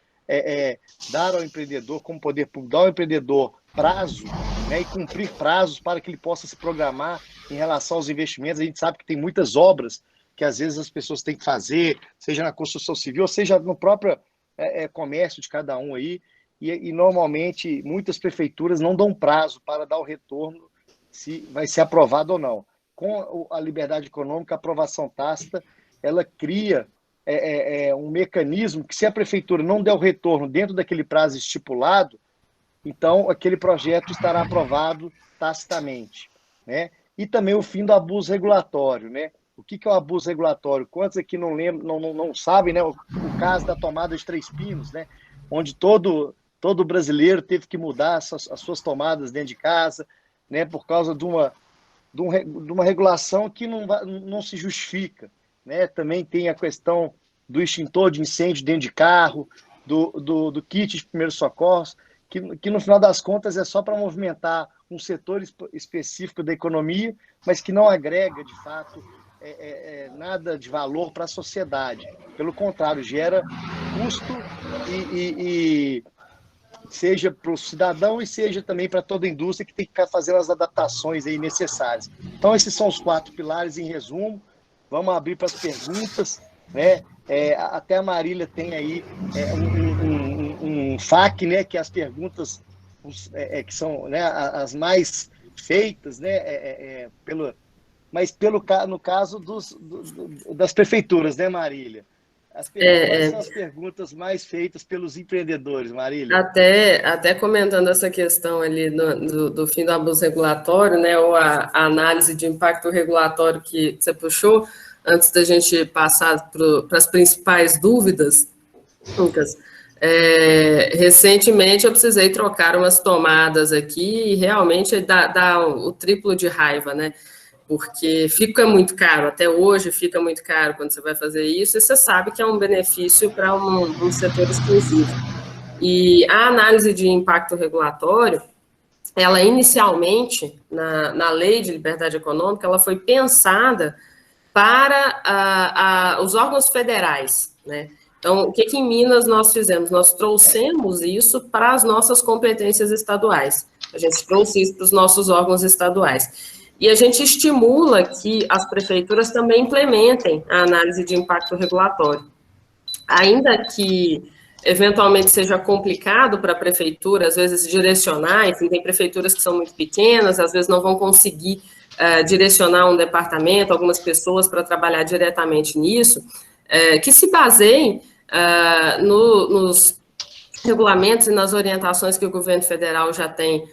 dar ao empreendedor, como poder público, dar ao empreendedor prazo, né, e cumprir prazos para que ele possa se programar em relação aos investimentos. A gente sabe que tem muitas obras que às vezes as pessoas têm que fazer, seja na construção civil, seja no próprio comércio de cada um aí, e normalmente muitas prefeituras não dão prazo para dar o retorno se vai ser aprovado ou não. Com a liberdade econômica, a aprovação tácita, ela cria um mecanismo que, se a prefeitura não der o retorno dentro daquele prazo estipulado, então aquele projeto estará aprovado tacitamente, né? E também o fim do abuso regulatório, né? O que é o abuso regulatório? Quantos aqui não lembram, não sabem, né? O caso da tomada de Três Pinos, né? Onde todo brasileiro teve que mudar as suas tomadas dentro de casa, né? Por causa de uma regulação que não se justifica, né? Também tem a questão do extintor de incêndio dentro de carro, do kit de primeiros socorros, que no final das contas é só para movimentar um setor específico da economia, mas que não agrega, de fato, nada de valor para a sociedade. Pelo contrário, gera custo e seja para o cidadão e seja também para toda a indústria, que tem que ficar fazendo as adaptações aí necessárias. Então, esses são os 4 pilares em resumo. Vamos abrir para as perguntas, né? Até a Marília tem aí um FAQ, né? Que as perguntas que são, né, as mais feitas, né? No caso das prefeituras, né, Marília? Quais são as perguntas mais feitas pelos empreendedores, Marília? Até comentando essa questão ali do fim do abuso regulatório, né, ou a análise de impacto regulatório que você puxou, antes da gente passar para as principais dúvidas, Lucas, recentemente eu precisei trocar umas tomadas aqui e realmente dá o triplo de raiva, né? Porque fica muito caro, até hoje fica muito caro quando você vai fazer isso, e você sabe que é um benefício para um setor exclusivo. E a análise de impacto regulatório, ela inicialmente, na Lei de Liberdade Econômica, ela foi pensada para os órgãos federais, né? Então, o que em Minas nós fizemos? Nós trouxemos isso para as nossas competências estaduais. A gente trouxe isso para os nossos órgãos estaduais. E a gente estimula que as prefeituras também implementem a análise de impacto regulatório. Ainda que, eventualmente, seja complicado para a prefeitura, às vezes, direcionar, enfim, tem prefeituras que são muito pequenas, às vezes não vão conseguir direcionar um departamento, algumas pessoas para trabalhar diretamente nisso, que se baseiem nos regulamentos e nas orientações que o governo federal já tem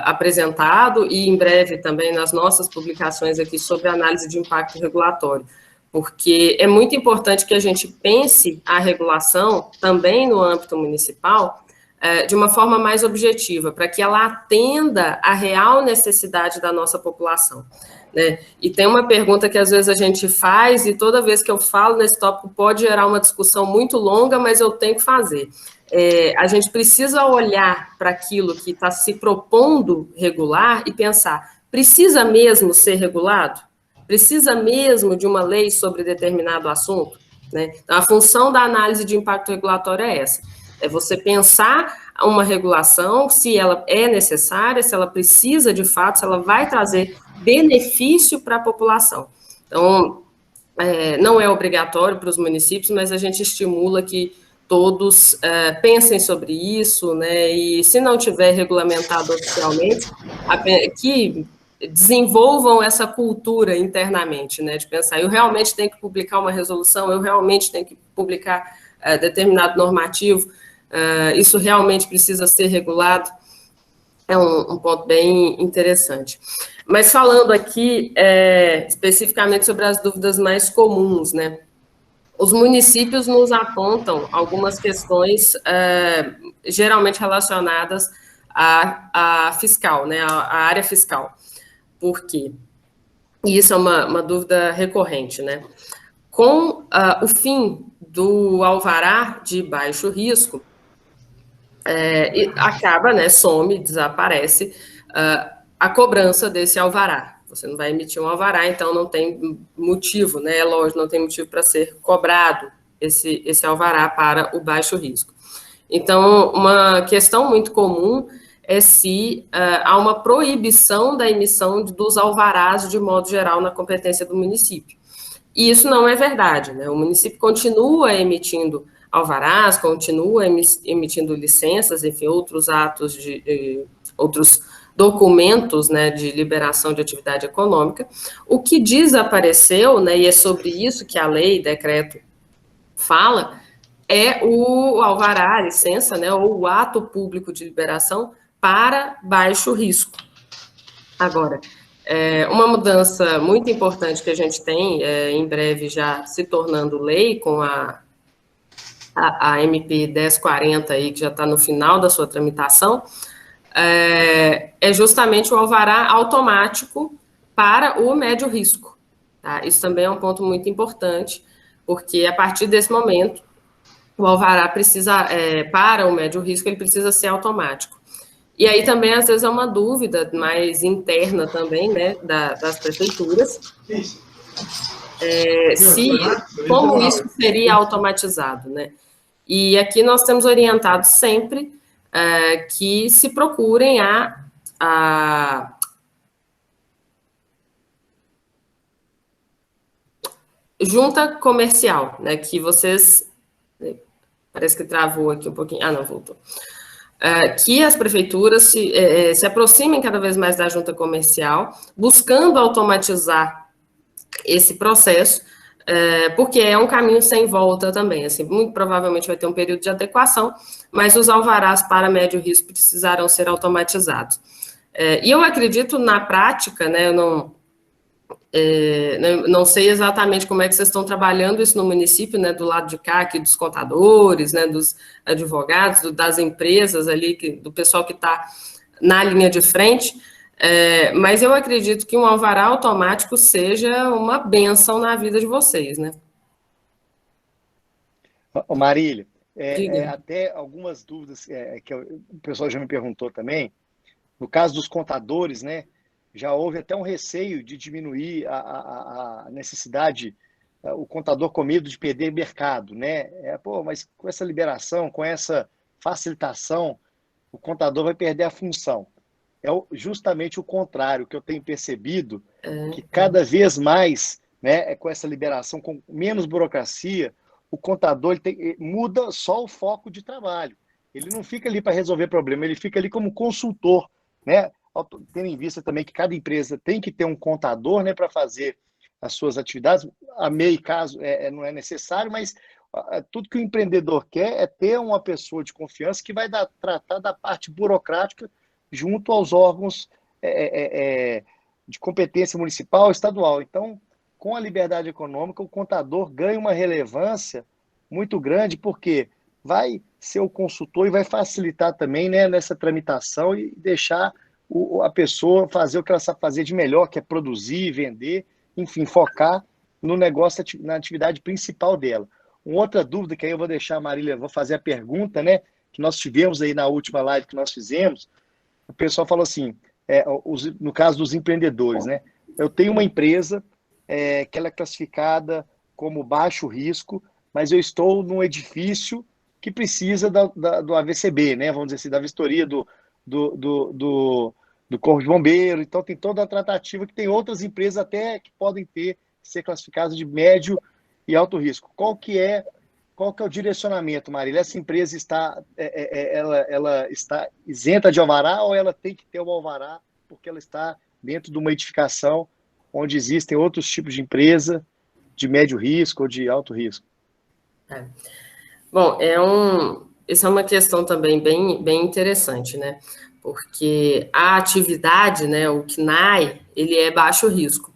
apresentado e em breve também nas nossas publicações aqui sobre análise de impacto regulatório, porque é muito importante que a gente pense a regulação também no âmbito municipal de uma forma mais objetiva, para que ela atenda à real necessidade da nossa população, né? E tem uma pergunta que às vezes a gente faz e toda vez que eu falo nesse tópico pode gerar uma discussão muito longa, mas eu tenho que fazer. A gente precisa olhar para aquilo que está se propondo regular e pensar, precisa mesmo ser regulado? Precisa mesmo de uma lei sobre determinado assunto? Né? Então, a função da análise de impacto regulatório é essa, é você pensar uma regulação, se ela é necessária, se ela precisa de fato, se ela vai trazer benefício para a população. Então, não é obrigatório para os municípios, mas a gente estimula que todos pensem sobre isso, né, e se não tiver regulamentado oficialmente, que desenvolvam essa cultura internamente, né, de pensar, eu realmente tenho que publicar uma resolução, eu realmente tenho que publicar determinado normativo, isso realmente precisa ser regulado, é um ponto bem interessante. Mas falando aqui especificamente sobre as dúvidas mais comuns, né, os municípios nos apontam algumas questões geralmente relacionadas à fiscal, né, à área fiscal. Por quê? E isso é uma dúvida recorrente, né? Com o fim do alvará de baixo risco, acaba, né, some, desaparece a cobrança desse alvará. Você não vai emitir um alvará, então não tem motivo, né? É lógico, não tem motivo para ser cobrado esse alvará para o baixo risco. Então, uma questão muito comum é se há uma proibição da emissão dos alvarás de modo geral na competência do município. E isso não é verdade, né? O município continua emitindo alvarás, continua emitindo licenças, enfim, outros atos outros documentos, né, de liberação de atividade econômica. O que desapareceu, né, e é sobre isso que a lei, decreto, fala, é o alvará, a licença, né, ou o ato público de liberação para baixo risco. Agora, uma mudança muito importante que a gente tem, em breve já se tornando lei, com a MP 1040, aí, que já está no final da sua tramitação, é justamente o alvará automático para o médio risco. Tá? Isso também é um ponto muito importante, porque a partir desse momento, o alvará precisa, para o médio risco, ele precisa ser automático. E aí também, às vezes, é uma dúvida mais interna também, né, das prefeituras, como isso seria automatizado, né? E aqui nós temos orientado sempre que se procurem a junta comercial, né, que vocês... Parece que travou aqui um pouquinho. Ah, não, voltou. Que as prefeituras se aproximem cada vez mais da junta comercial, buscando automatizar esse processo, porque é um caminho sem volta também, assim, muito provavelmente vai ter um período de adequação, mas os alvarás para médio risco precisarão ser automatizados. E eu acredito na prática, né, eu não sei exatamente como é que vocês estão trabalhando isso no município, né, do lado de cá, aqui dos contadores, né, dos advogados, das empresas ali, do pessoal que está na linha de frente, mas eu acredito que um alvará automático seja uma bênção na vida de vocês, né? Marília, até algumas dúvidas que o pessoal já me perguntou também. No caso dos contadores, né, já houve até um receio de diminuir a necessidade, o contador com medo de perder mercado, né? Mas com essa liberação, com essa facilitação, o contador vai perder a função. É justamente o contrário que eu tenho percebido, que cada vez mais, né, com essa liberação, com menos burocracia, o contador ele muda só o foco de trabalho. Ele não fica ali para resolver problema, ele fica ali como consultor, né? Tendo em vista também que cada empresa tem que ter um contador, né, para fazer as suas atividades. A MEI, caso não é necessário, mas tudo que o empreendedor quer é ter uma pessoa de confiança que vai tratar da parte burocrática junto aos órgãos de competência municipal e estadual. Então, com a liberdade econômica, o contador ganha uma relevância muito grande, porque vai ser o consultor e vai facilitar também, né, nessa tramitação e deixar a pessoa fazer o que ela sabe fazer de melhor, que é produzir, vender, enfim, focar no negócio, na atividade principal dela. Uma outra dúvida que aí eu vou deixar a Marília, vou fazer a pergunta, né, que nós tivemos aí na última live que nós fizemos. O pessoal falou assim, no caso dos empreendedores, né, eu tenho uma empresa que ela é classificada como baixo risco, mas eu estou num edifício que precisa do AVCB, né, vamos dizer assim, da vistoria do Corpo de Bombeiro. Então tem toda a tratativa que tem outras empresas até que podem ser classificadas de médio e alto risco. Qual que é o direcionamento, Marília? Essa empresa ela está isenta de alvará ou ela tem que ter o alvará porque ela está dentro de uma edificação onde existem outros tipos de empresa de médio risco ou de alto risco? Bom, essa é uma questão também bem interessante, né? Porque a atividade, né, o CNAE, ele é baixo risco.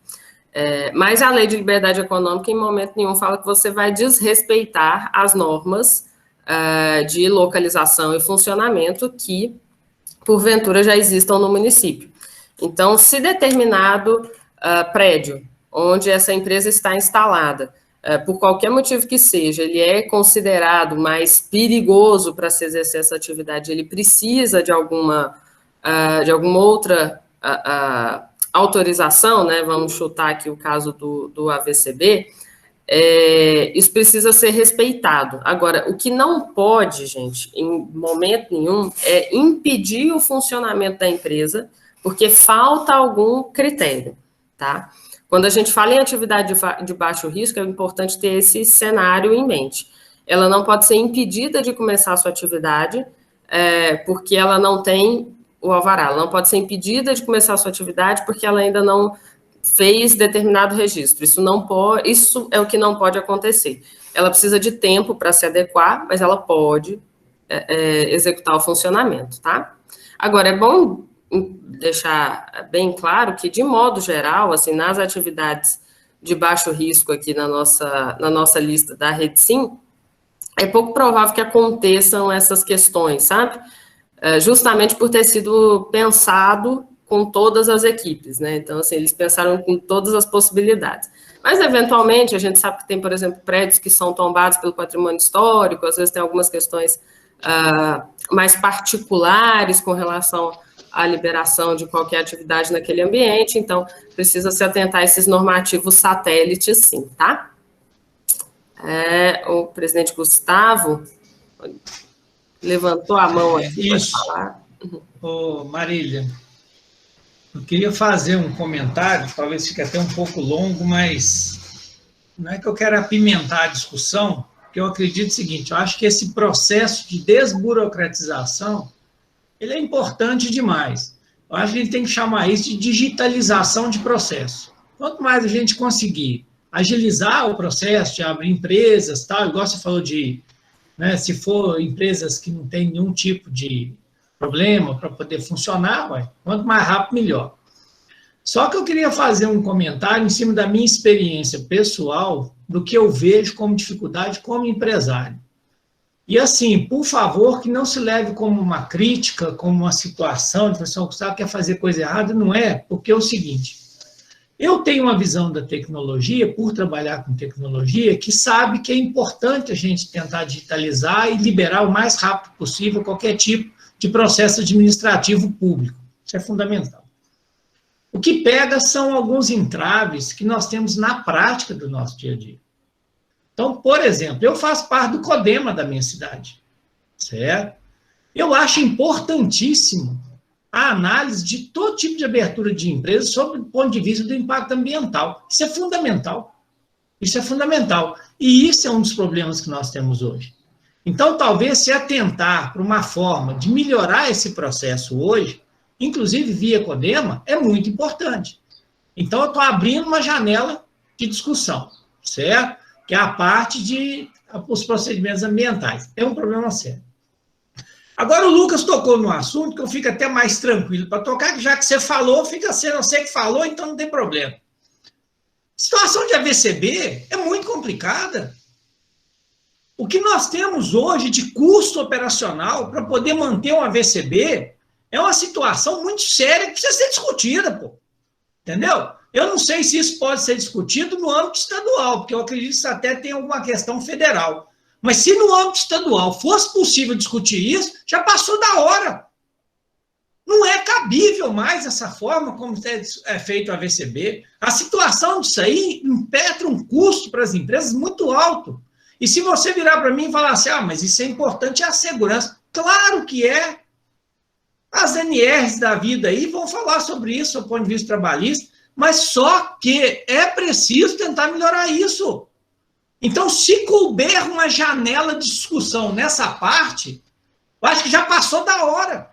Mas a Lei de Liberdade Econômica, em momento nenhum, fala que você vai desrespeitar as normas de localização e funcionamento que, porventura, já existam no município. Então, se determinado prédio onde essa empresa está instalada, por qualquer motivo que seja, ele é considerado mais perigoso para se exercer essa atividade, ele precisa de alguma outra autorização, né? Vamos chutar aqui o caso do AVCB, isso precisa ser respeitado. Agora, o que não pode, gente, em momento nenhum, é impedir o funcionamento da empresa, porque falta algum critério, tá? Quando a gente fala em atividade de baixo risco, é importante ter esse cenário em mente. Ela não pode ser impedida de começar a sua atividade, porque ela não tem o alvará. Ela não pode ser impedida de começar a sua atividade porque ela ainda não fez determinado registro. Isso é o que não pode acontecer. Ela precisa de tempo para se adequar, mas ela pode executar o funcionamento, tá? Agora, é bom deixar bem claro que, de modo geral, assim, nas atividades de baixo risco aqui na nossa lista da REDSIM, é pouco provável que aconteçam essas questões, sabe? Justamente por ter sido pensado com todas as equipes, né? Então, assim, eles pensaram em todas as possibilidades. Mas, eventualmente, a gente sabe que tem, por exemplo, prédios que são tombados pelo patrimônio histórico, às vezes tem algumas questões mais particulares com relação à liberação de qualquer atividade naquele ambiente, então precisa se atentar a esses normativos satélites, sim, tá? O presidente Gustavo levantou a mão aqui para falar. Ô, Marília, eu queria fazer um comentário, talvez fique até um pouco longo, mas não é que eu quero apimentar a discussão, porque eu acredito o seguinte, eu acho que esse processo de desburocratização, ele é importante demais. Eu acho que a gente tem que chamar isso de digitalização de processo. Quanto mais a gente conseguir agilizar o processo de abrir empresas, tal, igual você falou de, né, se for empresas que não tem nenhum tipo de problema para poder funcionar, quanto mais rápido, melhor. Só que eu queria fazer um comentário em cima da minha experiência pessoal, do que eu vejo como dificuldade como empresário. E assim, por favor, que não se leve como uma crítica, como uma situação de pessoa que quer fazer coisa errada, não é, porque é o seguinte, eu tenho uma visão da tecnologia, por trabalhar com tecnologia, que sabe que é importante a gente tentar digitalizar e liberar o mais rápido possível qualquer tipo de processo administrativo público. Isso é fundamental. O que pega são alguns entraves que nós temos na prática do nosso dia a dia. Então, por exemplo, eu faço parte do CODEMA da minha cidade, certo? Eu acho importantíssimo a análise de todo tipo de abertura de empresas sob o ponto de vista do impacto ambiental. Isso é fundamental. Isso é fundamental. E isso é um dos problemas que nós temos hoje. Então, talvez se atentar para uma forma de melhorar esse processo hoje, inclusive via CODEMA, é muito importante. Então, eu estou abrindo uma janela de discussão, certo? Que é a parte dos procedimentos ambientais. É um problema sério. Agora, o Lucas tocou no assunto que eu fico até mais tranquilo para tocar, que já que você falou, fica sendo você que falou, então não tem problema. Situação de AVCB é muito complicada. O que nós temos hoje de custo operacional para poder manter um AVCB é uma situação muito séria que precisa ser discutida, pô. Entendeu? Eu não sei se isso pode ser discutido no âmbito estadual, porque eu acredito que isso até tem alguma questão federal. Mas se no âmbito estadual fosse possível discutir isso, já passou da hora. Não é cabível mais essa forma como é feito o AVCB. A situação disso aí impetra um custo para as empresas muito alto. E se você virar para mim e falar assim, mas isso é importante, é a segurança. Claro que é. As NRs da vida aí vão falar sobre isso, do ponto de vista trabalhista, mas só que é preciso tentar melhorar isso. Então, se couber uma janela de discussão nessa parte, eu acho que já passou da hora.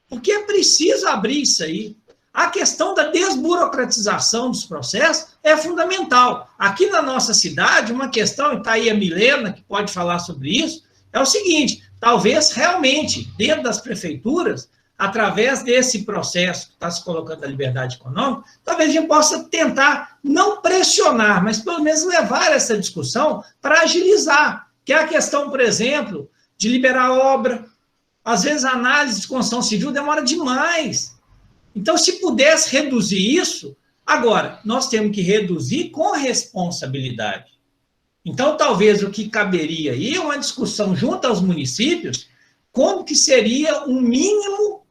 Porque é preciso abrir isso aí. A questão da desburocratização dos processos é fundamental. Aqui na nossa cidade, uma questão, e está aí a Milena, que pode falar sobre isso, é o seguinte, talvez realmente, dentro das prefeituras, através desse processo que está se colocando a liberdade econômica, talvez a gente possa tentar não pressionar, mas pelo menos levar essa discussão para agilizar, que é a questão, por exemplo, de liberar obra. Às vezes a análise de construção civil demora demais. Então, se pudesse reduzir isso, agora, nós temos que reduzir com responsabilidade. Então, talvez o que caberia aí é uma discussão junto aos municípios, como que seria um mínimo,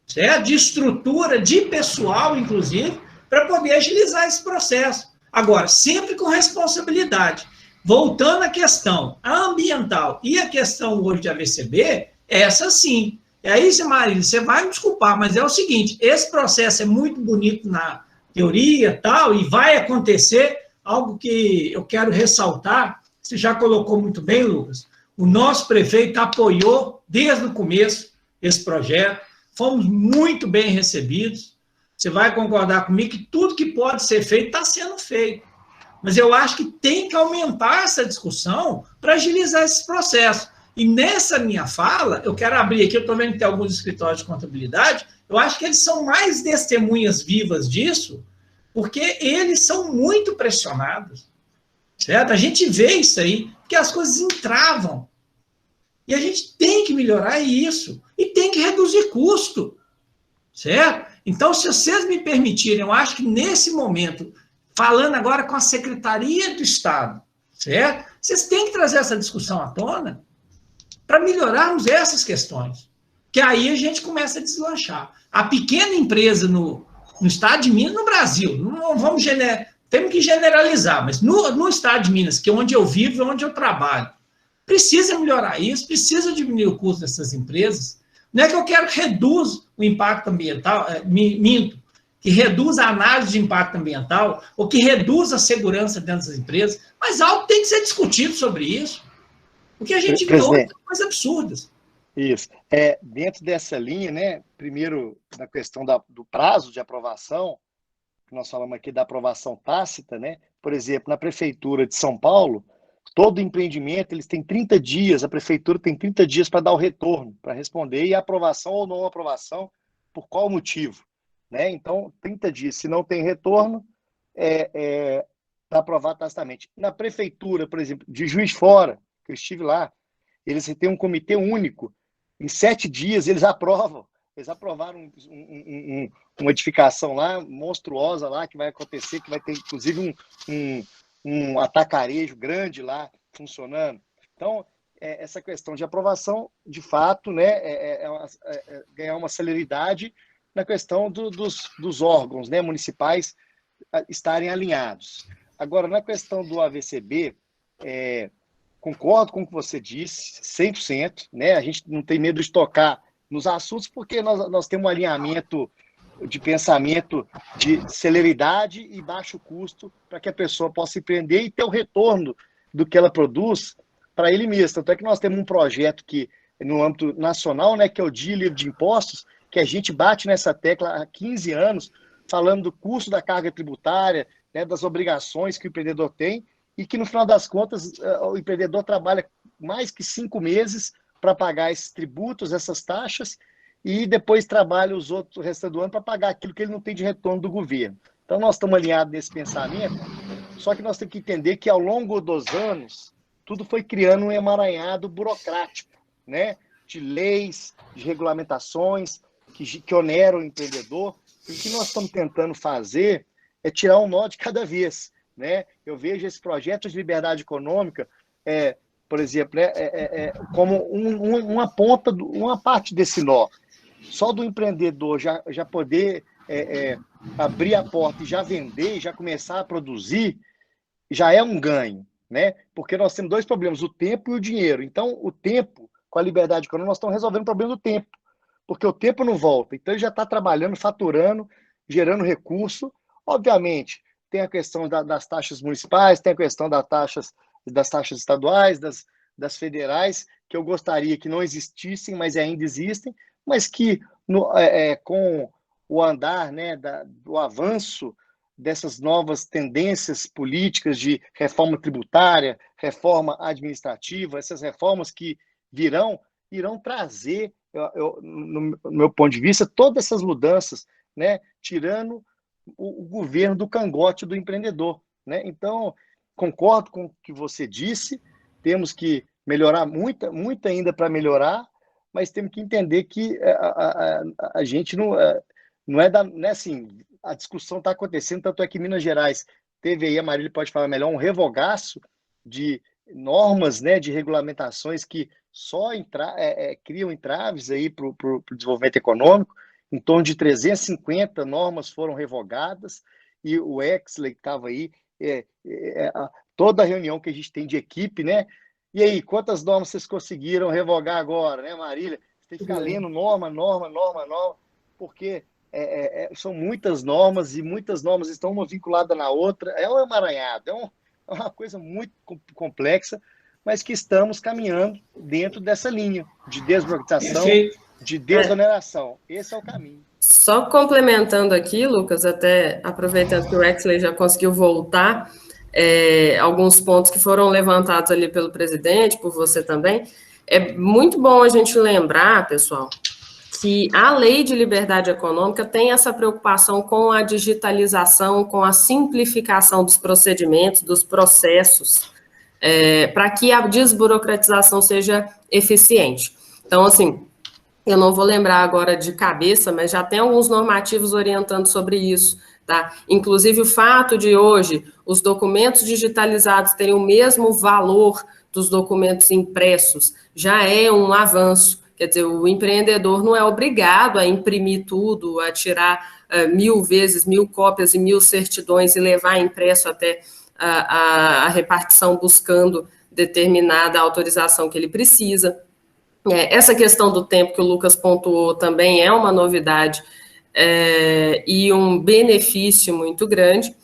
certo, de estrutura, de pessoal, inclusive, para poder agilizar esse processo. Agora, sempre com responsabilidade. Voltando à questão ambiental e a questão hoje de AVCB, essa sim. E aí, Marília, você vai me desculpar, mas é o seguinte, esse processo é muito bonito na teoria tal, e vai acontecer algo que eu quero ressaltar, você já colocou muito bem, Lucas, o nosso prefeito apoiou desde o começo esse projeto, fomos muito bem recebidos, você vai concordar comigo que tudo que pode ser feito está sendo feito, mas eu acho que tem que aumentar essa discussão para agilizar esse processo. E nessa minha fala, eu quero abrir aqui, eu estou vendo que tem alguns escritórios de contabilidade, eu acho que eles são mais testemunhas vivas disso, porque eles são muito pressionados, certo? A gente vê isso aí, porque as coisas entravam. E a gente tem que melhorar isso, e tem que reduzir custo, certo? Então, se vocês me permitirem, eu acho que nesse momento, falando agora com a Secretaria do Estado, certo? Vocês têm que trazer essa discussão à tona, para melhorarmos essas questões, que aí a gente começa a deslanchar. A pequena empresa no estado de Minas, no Brasil, não vamos temos que generalizar, mas no estado de Minas, que é onde eu vivo e onde eu trabalho, precisa melhorar isso, precisa diminuir o custo dessas empresas. Não é que eu quero que reduza o impacto ambiental, que reduza a análise de impacto ambiental, ou que reduza a segurança dentro das empresas, mas algo tem que ser discutido sobre isso. O que a gente vê hoje são coisas absurdas. Isso. Dentro dessa linha, né, primeiro, na questão do prazo de aprovação, que nós falamos aqui da aprovação tácita, né, por exemplo, na Prefeitura de São Paulo, todo empreendimento, eles têm 30 dias, a Prefeitura tem 30 dias para dar o retorno, para responder, e a aprovação ou não aprovação, por qual motivo, né? Então, 30 dias, se não tem retorno, para aprovar tacitamente. Na Prefeitura, por exemplo, de Juiz de Fora, que eu estive lá, eles têm um comitê único, em 7 dias eles aprovam. Eles aprovaram uma edificação lá, monstruosa lá, que vai acontecer, que vai ter, inclusive, um atacarejo grande lá, funcionando. Então, essa questão de aprovação, de fato, né, ganhar uma celeridade na questão dos órgãos, né, municipais estarem alinhados. Agora, na questão do AVCB, concordo com o que você disse, 100%, né, a gente não tem medo de tocar nos assuntos, porque nós temos um alinhamento de pensamento de celeridade e baixo custo para que a pessoa possa empreender e ter o retorno do que ela produz para ele mesmo. Tanto é que nós temos um projeto que, no âmbito nacional, né, que é o Dia Livre de Impostos, que a gente bate nessa tecla há 15 anos, falando do custo da carga tributária, né, das obrigações que o empreendedor tem, e que, no final das contas, o empreendedor trabalha mais que 5 meses para pagar esses tributos, essas taxas, e depois trabalha o restante do ano para pagar aquilo que ele não tem de retorno do governo. Então, nós estamos alinhados nesse pensamento, só que nós temos que entender que, ao longo dos anos, tudo foi criando um emaranhado burocrático, né? De leis, de regulamentações, que oneram o empreendedor. E o que nós estamos tentando fazer é tirar um nó de cada vez, né? Eu vejo esse projeto de liberdade econômica, por exemplo, como uma parte desse nó. Só do empreendedor já poder abrir a porta e já vender, já começar a produzir, já é um ganho, né? Porque nós temos 2 problemas, o tempo e o dinheiro. Então, o tempo, com a liberdade econômica, nós estamos resolvendo o problema do tempo, porque o tempo não volta. Então, ele já está trabalhando, faturando, gerando recurso. Obviamente, tem a questão das taxas municipais, tem a questão das taxas estaduais, das federais, que eu gostaria que não existissem, mas ainda existem, mas que com o andar, né, do avanço dessas novas tendências políticas de reforma tributária, reforma administrativa, essas reformas que irão trazer, no meu ponto de vista, todas essas mudanças, né, tirando o governo do cangote do empreendedor, né? Então, concordo com o que você disse, temos que melhorar muito ainda para melhorar, mas temos que entender que a gente não é assim, a discussão está acontecendo, tanto é que Minas Gerais teve aí, a Marília pode falar melhor, um revogaço de normas, né, de regulamentações que só criam entraves aí para o desenvolvimento econômico. Em torno de 350 normas foram revogadas, e o Exley que estava aí, toda a reunião que a gente tem de equipe, né? E aí, quantas normas vocês conseguiram revogar agora, né, Marília? Você tem que ficar lendo norma, porque são muitas normas, e muitas normas estão uma vinculada na outra. É um emaranhado, é uma coisa muito complexa, mas que estamos caminhando dentro dessa linha de desburocratização, de desoneração. Esse é o caminho. Só complementando aqui, Lucas, até aproveitando que o Exley já conseguiu voltar, alguns pontos que foram levantados ali pelo presidente, por você também. É muito bom a gente lembrar, pessoal, que a Lei de Liberdade Econômica tem essa preocupação com a digitalização, com a simplificação dos procedimentos, dos processos, para que a desburocratização seja eficiente. Então, assim, eu não vou lembrar agora de cabeça, mas já tem alguns normativos orientando sobre isso, tá? Inclusive o fato de hoje os documentos digitalizados terem o mesmo valor dos documentos impressos já é um avanço. Quer dizer, o empreendedor não é obrigado a imprimir tudo, a tirar 1000 vezes 1000 cópias e 1000 certidões e levar impresso até a repartição buscando determinada autorização que ele precisa. Essa questão do tempo que o Lucas pontuou também é uma novidade e um benefício muito grande,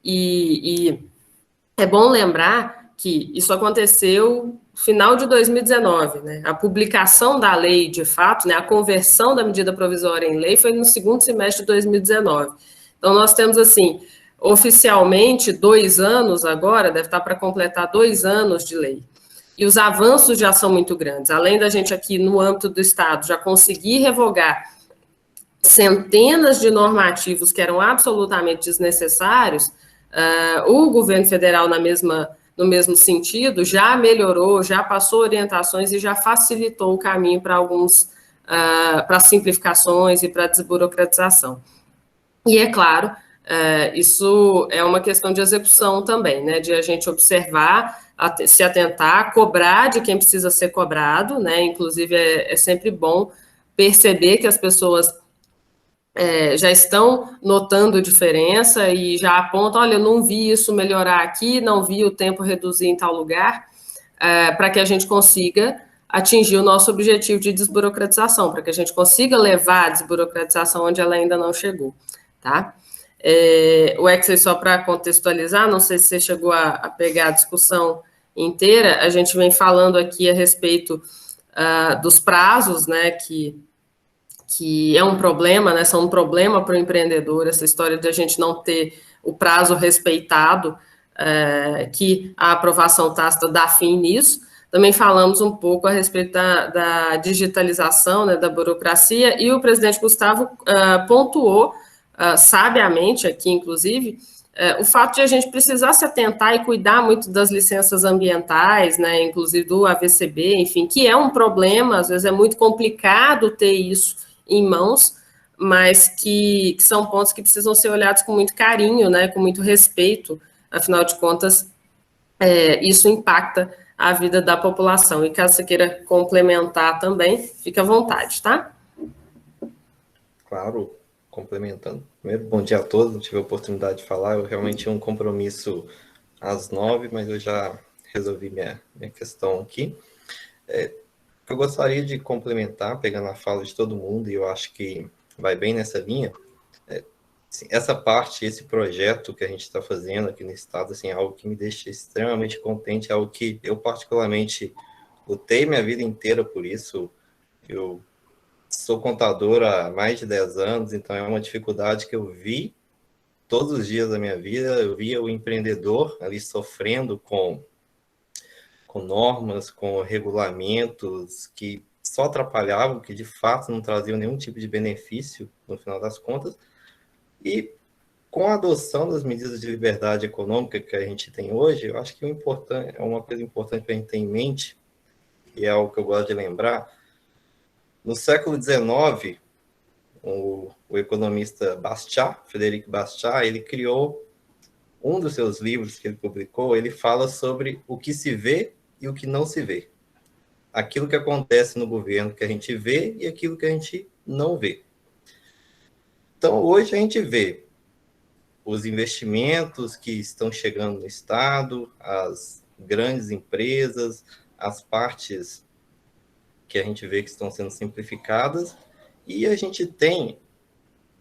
e é bom lembrar que isso aconteceu no final de 2019, né? A publicação da lei, de fato, né, a conversão da medida provisória em lei foi no segundo semestre de 2019. Então, nós temos, assim, oficialmente 2 anos agora, deve estar para completar 2 anos de lei. E os avanços já são muito grandes. Além da gente aqui, no âmbito do Estado, já conseguir revogar centenas de normativos que eram absolutamente desnecessários, o governo federal, no mesmo sentido, já melhorou, já passou orientações e já facilitou o caminho para para simplificações e para desburocratização. E, é claro, isso é uma questão de execução também, né, de a gente observar, se atentar, cobrar de quem precisa ser cobrado, né, inclusive é sempre bom perceber que as pessoas já estão notando diferença e já apontam, olha, eu não vi isso melhorar aqui, não vi o tempo reduzir em tal lugar, para que a gente consiga atingir o nosso objetivo de desburocratização, para que a gente consiga levar a desburocratização onde ela ainda não chegou, tá? O Exley, só para contextualizar, não sei se você chegou a pegar a discussão inteira, a gente vem falando aqui a respeito dos prazos, né, que é um problema, né, são um problema para o empreendedor, essa história de a gente não ter o prazo respeitado, que a aprovação tácita dá fim nisso. Também falamos um pouco a respeito da digitalização, né, da burocracia, e o presidente Gustavo pontuou, sabiamente aqui, inclusive, o fato de a gente precisar se atentar e cuidar muito das licenças ambientais, né, inclusive do AVCB, enfim, que é um problema, às vezes é muito complicado ter isso em mãos, mas que são pontos que precisam ser olhados com muito carinho, né, com muito respeito, afinal de contas, isso impacta a vida da população. E caso você queira complementar também, fique à vontade, tá? Claro, complementando. Primeiro, bom dia a todos, não tive a oportunidade de falar, eu realmente tinha um compromisso às 9, mas eu já resolvi minha questão aqui. Eu gostaria de complementar, pegando a fala de todo mundo, e eu acho que vai bem nessa linha, assim, essa parte, esse projeto que a gente está fazendo aqui no Estado, assim, é algo que me deixa extremamente contente, é algo que eu particularmente lutei minha vida inteira por isso. Eu sou contador há mais de 10 anos, então é uma dificuldade que eu vi todos os dias da minha vida. Eu via o empreendedor ali sofrendo com normas, com regulamentos que só atrapalhavam, que de fato não traziam nenhum tipo de benefício no final das contas. E com a adoção das medidas de liberdade econômica que a gente tem hoje, eu acho que é uma coisa importante para a gente ter em mente, e é algo que eu gosto de lembrar. No século XIX, o economista Bastiat, Frederic Bastiat, ele criou um dos seus livros que ele publicou, ele fala sobre o que se vê e o que não se vê. Aquilo que acontece no governo que a gente vê e aquilo que a gente não vê. Então, hoje a gente vê os investimentos que estão chegando no Estado, as grandes empresas, as partes que a gente vê que estão sendo simplificadas, e a gente tem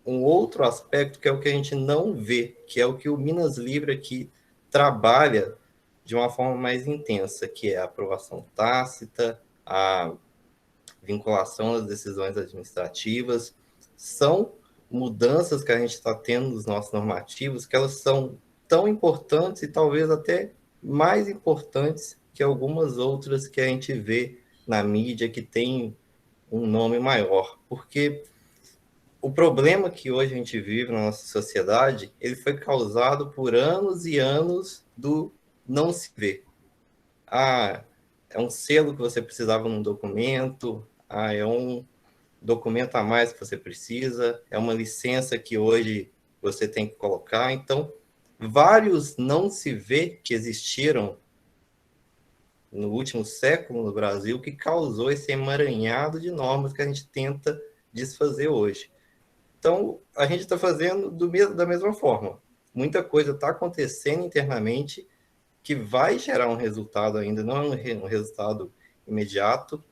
um outro aspecto que é o que a gente não vê, que é o que o Minas Livre aqui trabalha de uma forma mais intensa, que é a aprovação tácita, a vinculação das decisões administrativas. São mudanças que a gente está tendo nos nossos normativos, que elas são tão importantes e talvez até mais importantes que algumas outras que a gente vê na mídia, que tem um nome maior. Porque o problema que hoje a gente vive na nossa sociedade, ele foi causado por anos e anos do não se ver. É um selo que você precisava num documento, é um documento a mais que você precisa, é uma licença que hoje você tem que colocar. Então, vários não se vê que existiram no último século no Brasil, que causou esse emaranhado de normas que a gente tenta desfazer hoje. Então, a gente está fazendo da mesma forma. Muita coisa está acontecendo internamente que vai gerar um resultado ainda, não é um resultado imediato.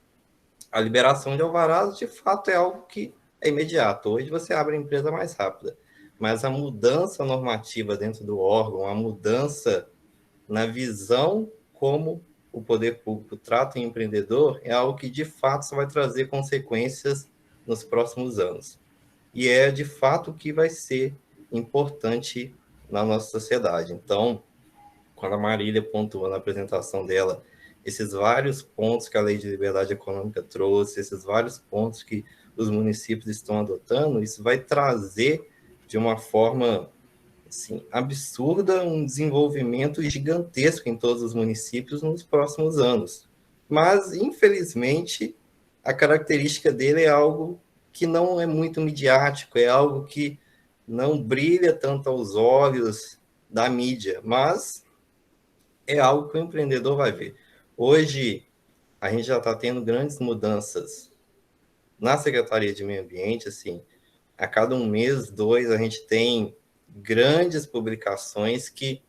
A liberação de alvarás, de fato, é algo que é imediato. Hoje você abre a empresa mais rápida, mas a mudança normativa dentro do órgão, a mudança na visão como o poder público trata o empreendedor, é algo que, de fato, só vai trazer consequências nos próximos anos. E é, de fato, o que vai ser importante na nossa sociedade. Então, quando a Marília pontuou na apresentação dela esses vários pontos que a Lei de Liberdade Econômica trouxe, esses vários pontos que os municípios estão adotando, isso vai trazer de uma forma assim, absurda um desenvolvimento gigantesco em todos os municípios nos próximos anos. Mas, infelizmente, a característica dele é algo que não é muito midiático, é algo que não brilha tanto aos olhos da mídia, mas é algo que o empreendedor vai ver. Hoje, a gente já está tendo grandes mudanças na Secretaria de Meio Ambiente, assim, a cada um mês, 2, a gente tem grandes publicações que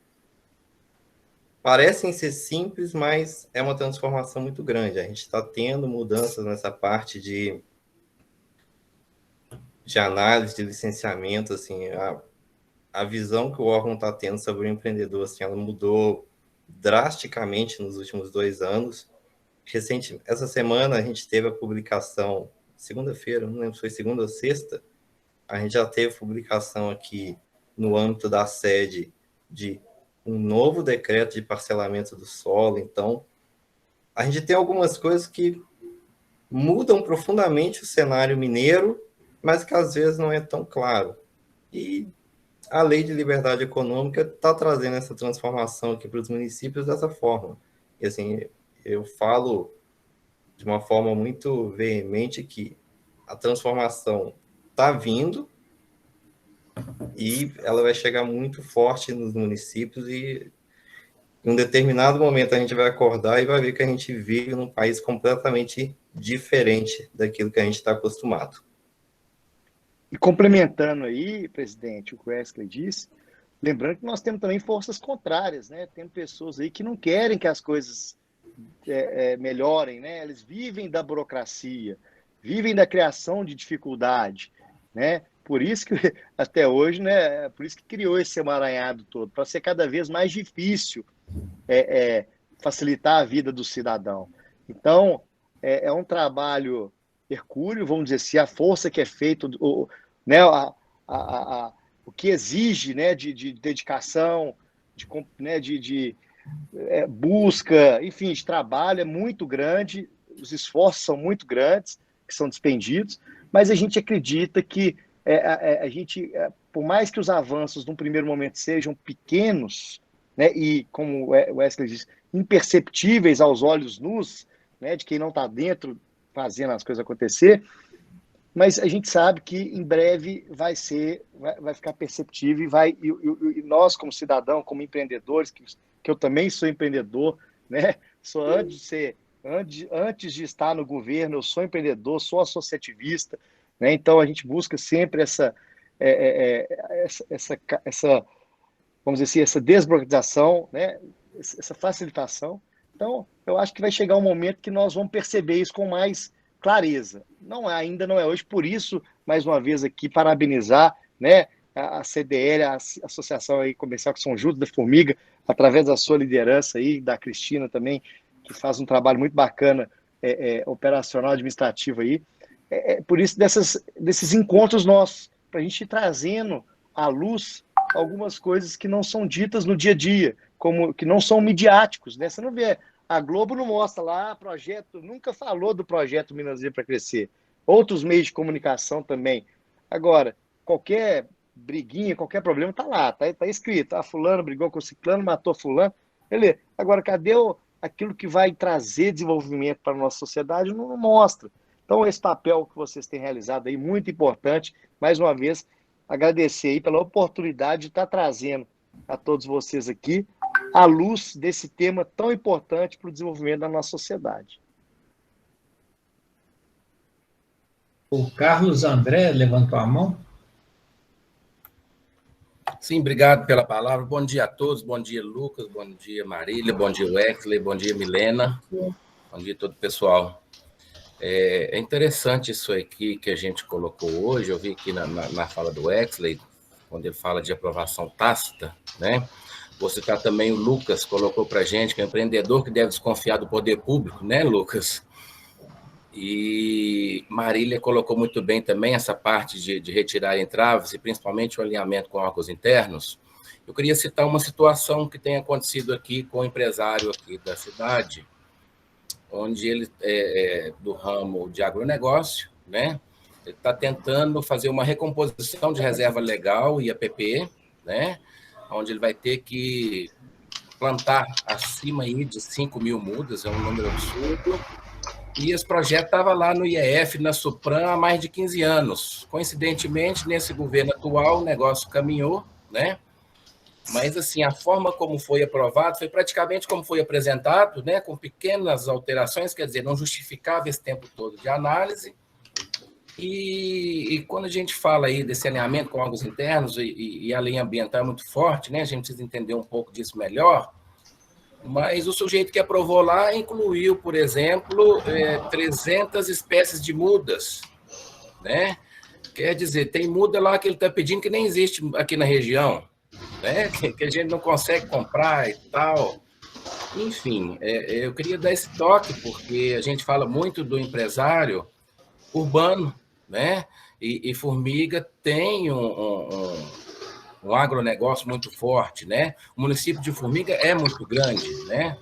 parecem ser simples, mas é uma transformação muito grande. A gente está tendo mudanças nessa parte de análise, de licenciamento, assim, a visão que o órgão está tendo sobre o empreendedor, assim, ela mudou drasticamente nos últimos 2 anos. Essa semana a gente teve a publicação, segunda-feira, não lembro se foi segunda ou sexta, a gente já teve publicação aqui no âmbito da sede de um novo decreto de parcelamento do solo. Então, a gente tem algumas coisas que mudam profundamente o cenário mineiro, mas que às vezes não é tão claro. E a Lei de Liberdade Econômica está trazendo essa transformação aqui para os municípios dessa forma. E assim, eu falo de uma forma muito veemente que a transformação está vindo e ela vai chegar muito forte nos municípios e em um determinado momento a gente vai acordar e vai ver que a gente vive num país completamente diferente daquilo que a gente está acostumado. E complementando aí, presidente, o que o Wesley disse, lembrando que nós temos também forças contrárias, né? Tem pessoas aí que não querem que as coisas melhorem, né? Eles vivem da burocracia, vivem da criação de dificuldade, né? Por isso que até hoje, né? Por isso que criou esse emaranhado todo, para ser cada vez mais difícil facilitar a vida do cidadão. Então, é um trabalho hercúleo, vamos dizer assim, a força que é feita, né, o que exige, né, de dedicação, de busca, enfim, de trabalho é muito grande, os esforços são muito grandes, que são despendidos, mas a gente acredita que por mais que os avanços num primeiro momento sejam pequenos, né, e, como o Wesley disse, imperceptíveis aos olhos nus, né, de quem não está dentro fazendo as coisas acontecer, mas a gente sabe que em breve vai ficar perceptível e nós, como cidadão, como empreendedores, que eu também sou empreendedor, né, antes de estar no governo, eu sou empreendedor, sou associativista, né, então a gente busca sempre essa vamos dizer assim, essa desburocratização, né, essa facilitação. Então, eu acho que vai chegar um momento que nós vamos perceber isso com mais clareza. Ainda não é hoje, por isso, mais uma vez aqui, parabenizar, né, a CDL, a Associação aí Comercial que São Judas da Formiga, através da sua liderança aí, da Cristina também, que faz um trabalho muito bacana, operacional, administrativo aí. Por isso, desses encontros nossos, para a gente ir trazendo à luz algumas coisas que não são ditas no dia a dia, que não são midiáticos, né? Você não vê, a Globo não mostra lá, nunca falou do projeto Minas Livre para Crescer. Outros meios de comunicação também. Agora, qualquer briguinha, qualquer problema, tá lá, tá escrito. Fulano brigou com ciclano, matou fulano. Beleza. Agora, cadê aquilo que vai trazer desenvolvimento para a nossa sociedade? Não mostra. Então, esse papel que vocês têm realizado aí, muito importante. Mais uma vez, agradecer aí pela oportunidade de estar trazendo a todos vocês aqui à luz desse tema tão importante para o desenvolvimento da nossa sociedade. O Carlos André levantou a mão. Sim, obrigado pela palavra. Bom dia a todos. Bom dia, Lucas. Bom dia, Marília. Bom dia, Wesley. Bom dia, Milena. Bom dia a todo o pessoal. É interessante isso aqui que a gente colocou hoje. Eu vi aqui na fala do Wesley, quando ele fala de aprovação tácita, né? Vou citar também o Lucas, colocou para a gente que é um empreendedor que deve desconfiar do poder público, né, Lucas? E Marília colocou muito bem também essa parte de retirar entraves e principalmente o alinhamento com órgãos internos. eu queria citar uma situação que tem acontecido aqui com um empresário aqui da cidade, onde ele é do ramo de agronegócio, né? Ele está tentando fazer uma recomposição de reserva legal e APP, né? Onde ele vai ter que plantar acima aí de 5 mil mudas, é um número absurdo. E esse projeto estava lá no IEF, na Supram, há mais de 15 anos. Coincidentemente, nesse governo atual, o negócio caminhou, né? Mas, assim, a forma como foi aprovado foi praticamente como foi apresentado, né? Com pequenas alterações, quer dizer, não justificava esse tempo todo de análise. E quando a gente fala aí desse alinhamento com órgãos internos e a lei ambiental é muito forte, né? A gente precisa entender um pouco disso melhor. Mas o sujeito que aprovou lá incluiu, por exemplo, 300 espécies de mudas, né? Quer dizer, tem muda lá que ele está pedindo que nem existe aqui na região, né? Que a gente não consegue comprar e tal. Enfim, eu queria dar esse toque, porque a gente fala muito do empresário urbano, né? E Formiga tem um agronegócio muito forte, né? O município de Formiga é muito grande, né?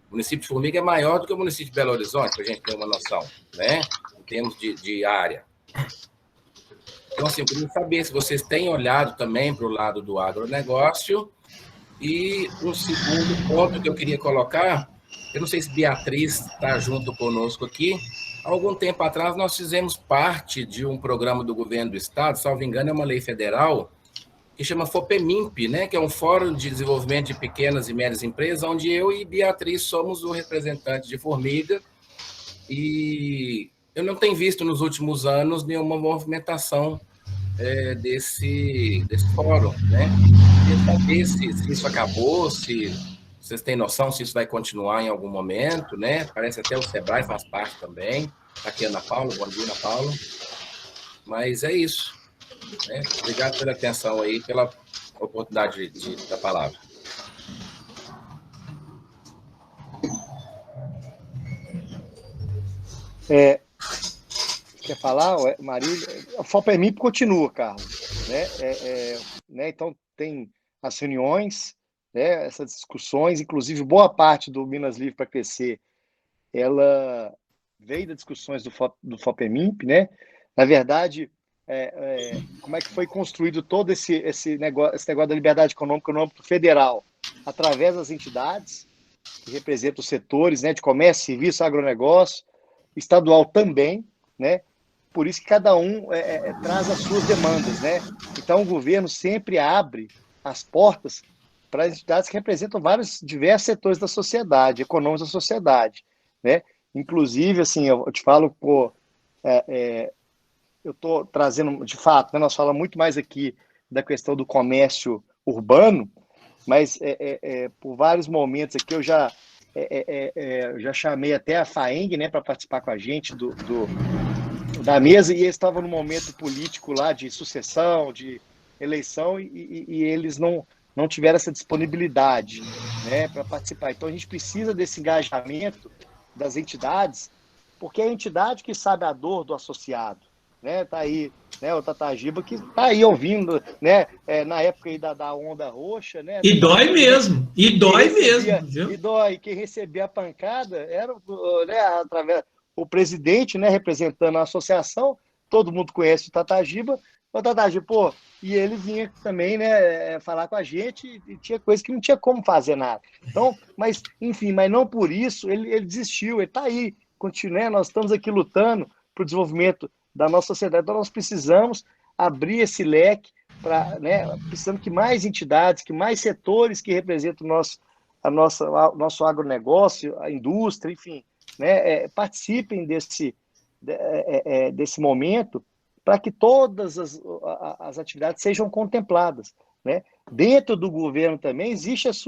O município de Formiga é maior do que o município de Belo Horizonte, para a gente ter uma noção, né? Em termos de área. Então, assim, eu queria saber se vocês têm olhado também para o lado do agronegócio. E um segundo ponto que eu queria colocar, eu não sei se Beatriz está junto conosco aqui. Há algum tempo atrás, nós fizemos parte de um programa do governo do estado, salvo engano, é uma lei federal, que chama FOPEMIMP, né, que é um Fórum de Desenvolvimento de Pequenas e Médias Empresas, onde eu e Beatriz somos o representante de Formiga, e eu não tenho visto nos últimos anos nenhuma movimentação desse fórum, né? Queria saber se isso acabou, se vocês têm noção se isso vai continuar em algum momento, né? Parece até o Sebrae faz parte também. Aqui é Ana Paula, bom dia, Ana Paula. Mas é isso. Né? Obrigado pela atenção aí, pela oportunidade da palavra. Quer falar, Marília? A FOPEMIP continua, Carlos. Né? Então, tem as reuniões, né? Essas discussões, inclusive boa parte do Minas Livre para Crescer, ela veio das discussões do FOPEMIP, né? Na verdade, como é que foi construído todo esse negócio da liberdade econômica no âmbito federal? Através das entidades que representam os setores, né, de comércio, serviço, agronegócio, estadual também, né? Por isso que cada um traz as suas demandas, né? Então, o governo sempre abre as portas para as entidades que representam diversos setores da sociedade, econômicos da sociedade, né? Inclusive, assim, eu te falo, eu estou trazendo, de fato, né, nós falamos muito mais aqui da questão do comércio urbano, mas por vários momentos aqui eu já chamei até a FAENG, né, para participar com a gente da mesa, e eles estavam num momento político lá de sucessão, de eleição, e eles não tiveram essa disponibilidade, né, para participar. Então, a gente precisa desse engajamento das entidades, porque é a entidade que sabe a dor do associado, né? Tá aí, né, o Tatagiba, que tá aí ouvindo, né, na época aí da onda roxa, né? E dói mesmo, e dói mesmo, viu? E dói, quem recebia a pancada era, né, através o presidente, né, representando a associação, todo mundo conhece o Tatagiba, e ele vinha também, né, falar com a gente, e tinha coisa que não tinha como fazer nada. Então, mas, enfim, mas não por isso ele desistiu, ele está aí, continua, nós estamos aqui lutando para o desenvolvimento da nossa sociedade, então nós precisamos abrir esse leque, né, precisamos que mais entidades, que mais setores que representam o nosso agronegócio, a indústria, enfim, né, participem desse momento, para que todas as atividades sejam contempladas, né? Dentro do governo também existem os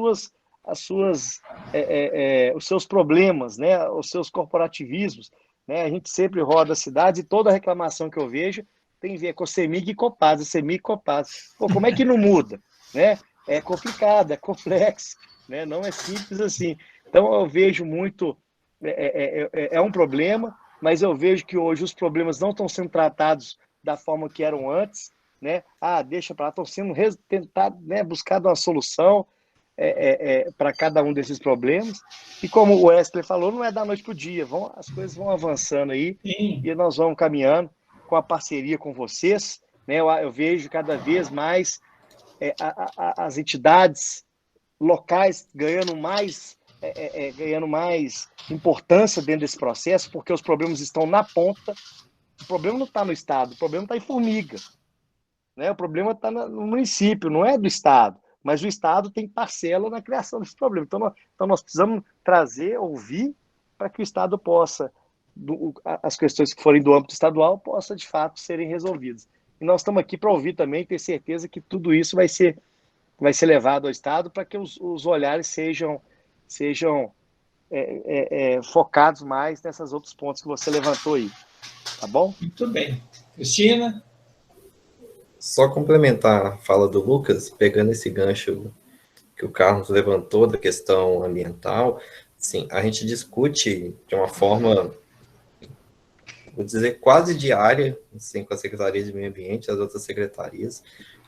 seus problemas, né? Os seus corporativismos, né? A gente sempre roda a cidade e toda reclamação que eu vejo tem a ver com CEMIG e Copasa, CEMIG e Copasa. Pô, como é que não muda, né? É complicado, é complexo, né? Não é simples assim. Então eu vejo muito, é um problema, mas eu vejo que hoje os problemas não estão sendo tratados da forma que eram antes, né? Deixa para lá, estão sendo tentado, né, buscar uma solução para cada um desses problemas. E como o Wesley falou, não é da noite para o dia, as coisas vão avançando aí. Sim. E nós vamos caminhando com a parceria com vocês, né? Eu vejo cada vez mais as entidades locais ganhando mais importância dentro desse processo, porque os problemas estão na ponta. O problema não está no Estado, o problema está em Formiga, né? O problema está no município, não é do Estado, mas o Estado tem parcela na criação desse problema. Então nós precisamos ouvir, para que o Estado possa, as questões que forem do âmbito estadual, possa de fato serem resolvidas. E nós estamos aqui para ouvir também, ter certeza que tudo isso vai ser levado ao Estado, para que os olhares sejam focados mais nesses outros pontos que você levantou aí. Tá bom? Muito bem. Cristina? Só complementar a fala do Lucas, pegando esse gancho que o Carlos levantou da questão ambiental, sim, a gente discute de uma forma, vou dizer, quase diária, assim, com a Secretaria de Meio Ambiente, as outras secretarias,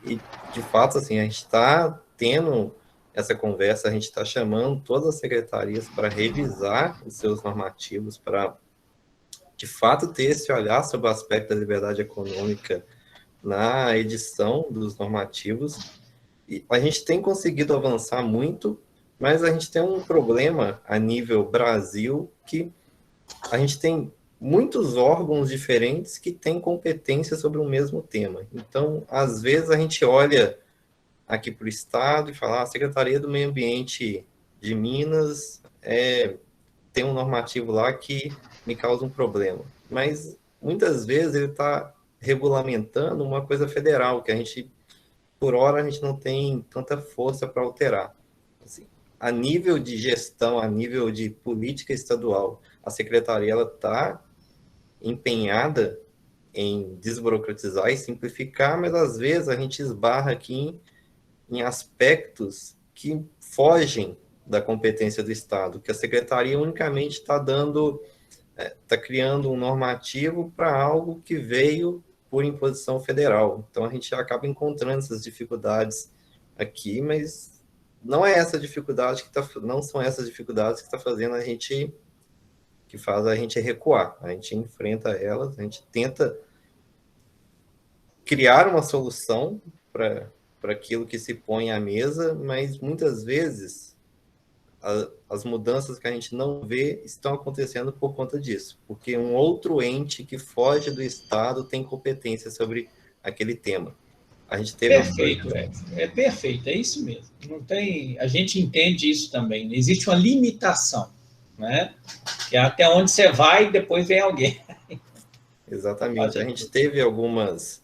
e, de fato, assim, a gente está tendo essa conversa, a gente está chamando todas as secretarias para revisar os seus normativos, para, de fato, ter esse olhar sobre o aspecto da liberdade econômica na edição dos normativos. E a gente tem conseguido avançar muito, mas a gente tem um problema a nível Brasil, que a gente tem muitos órgãos diferentes que têm competência sobre o mesmo tema. Então, às vezes, a gente olha aqui para o Estado e fala, a Secretaria do Meio Ambiente de Minas tem um normativo lá que me causa um problema. Mas, muitas vezes, ele está regulamentando uma coisa federal, que a gente, por hora, a gente não tem tanta força para alterar. Assim, a nível de gestão, a nível de política estadual, a Secretaria está empenhada em desburocratizar e simplificar, mas às vezes a gente esbarra aqui em aspectos que fogem da competência do Estado, que a Secretaria unicamente está criando um normativo para algo que veio por imposição federal. Então a gente acaba encontrando essas dificuldades aqui, mas não é essa dificuldade não são essas dificuldades que está fazendo que faz a gente recuar. A gente enfrenta elas, a gente tenta criar uma solução para aquilo que se põe à mesa, mas muitas vezes as mudanças que a gente não vê estão acontecendo por conta disso, porque um outro ente que foge do Estado tem competência sobre aquele tema. A gente teve perfeito, perfeito, é isso mesmo. Não tem, a gente entende isso também. Existe uma limitação, né? Que é até onde você vai e depois vem alguém. Exatamente. A gente teve alguns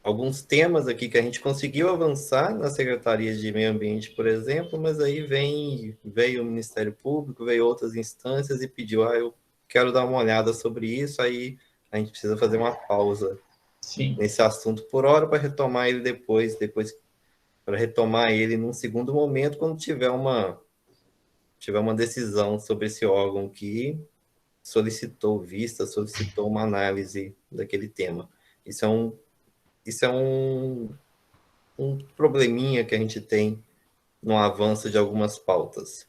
alguns temas aqui que a gente conseguiu avançar na Secretaria de Meio Ambiente, por exemplo, mas aí veio o Ministério Público, veio outras instâncias e pediu, eu quero dar uma olhada sobre isso, aí a gente precisa fazer uma pausa nesse assunto por hora para retomar ele depois para retomar ele num segundo momento, quando tiver uma decisão sobre esse órgão que solicitou uma análise daquele tema. Isso é um probleminha que a gente tem no avanço de algumas pautas.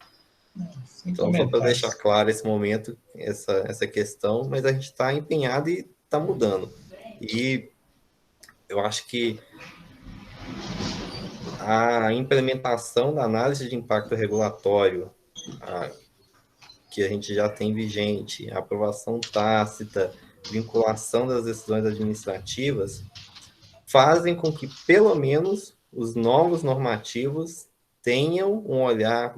Então, só para deixar claro esse momento, essa questão, mas a gente está empenhado e está mudando. E eu acho que a implementação da análise de impacto regulatório, que a gente já tem vigente, a aprovação tácita, vinculação das decisões administrativas, fazem com que, pelo menos, os novos normativos tenham um olhar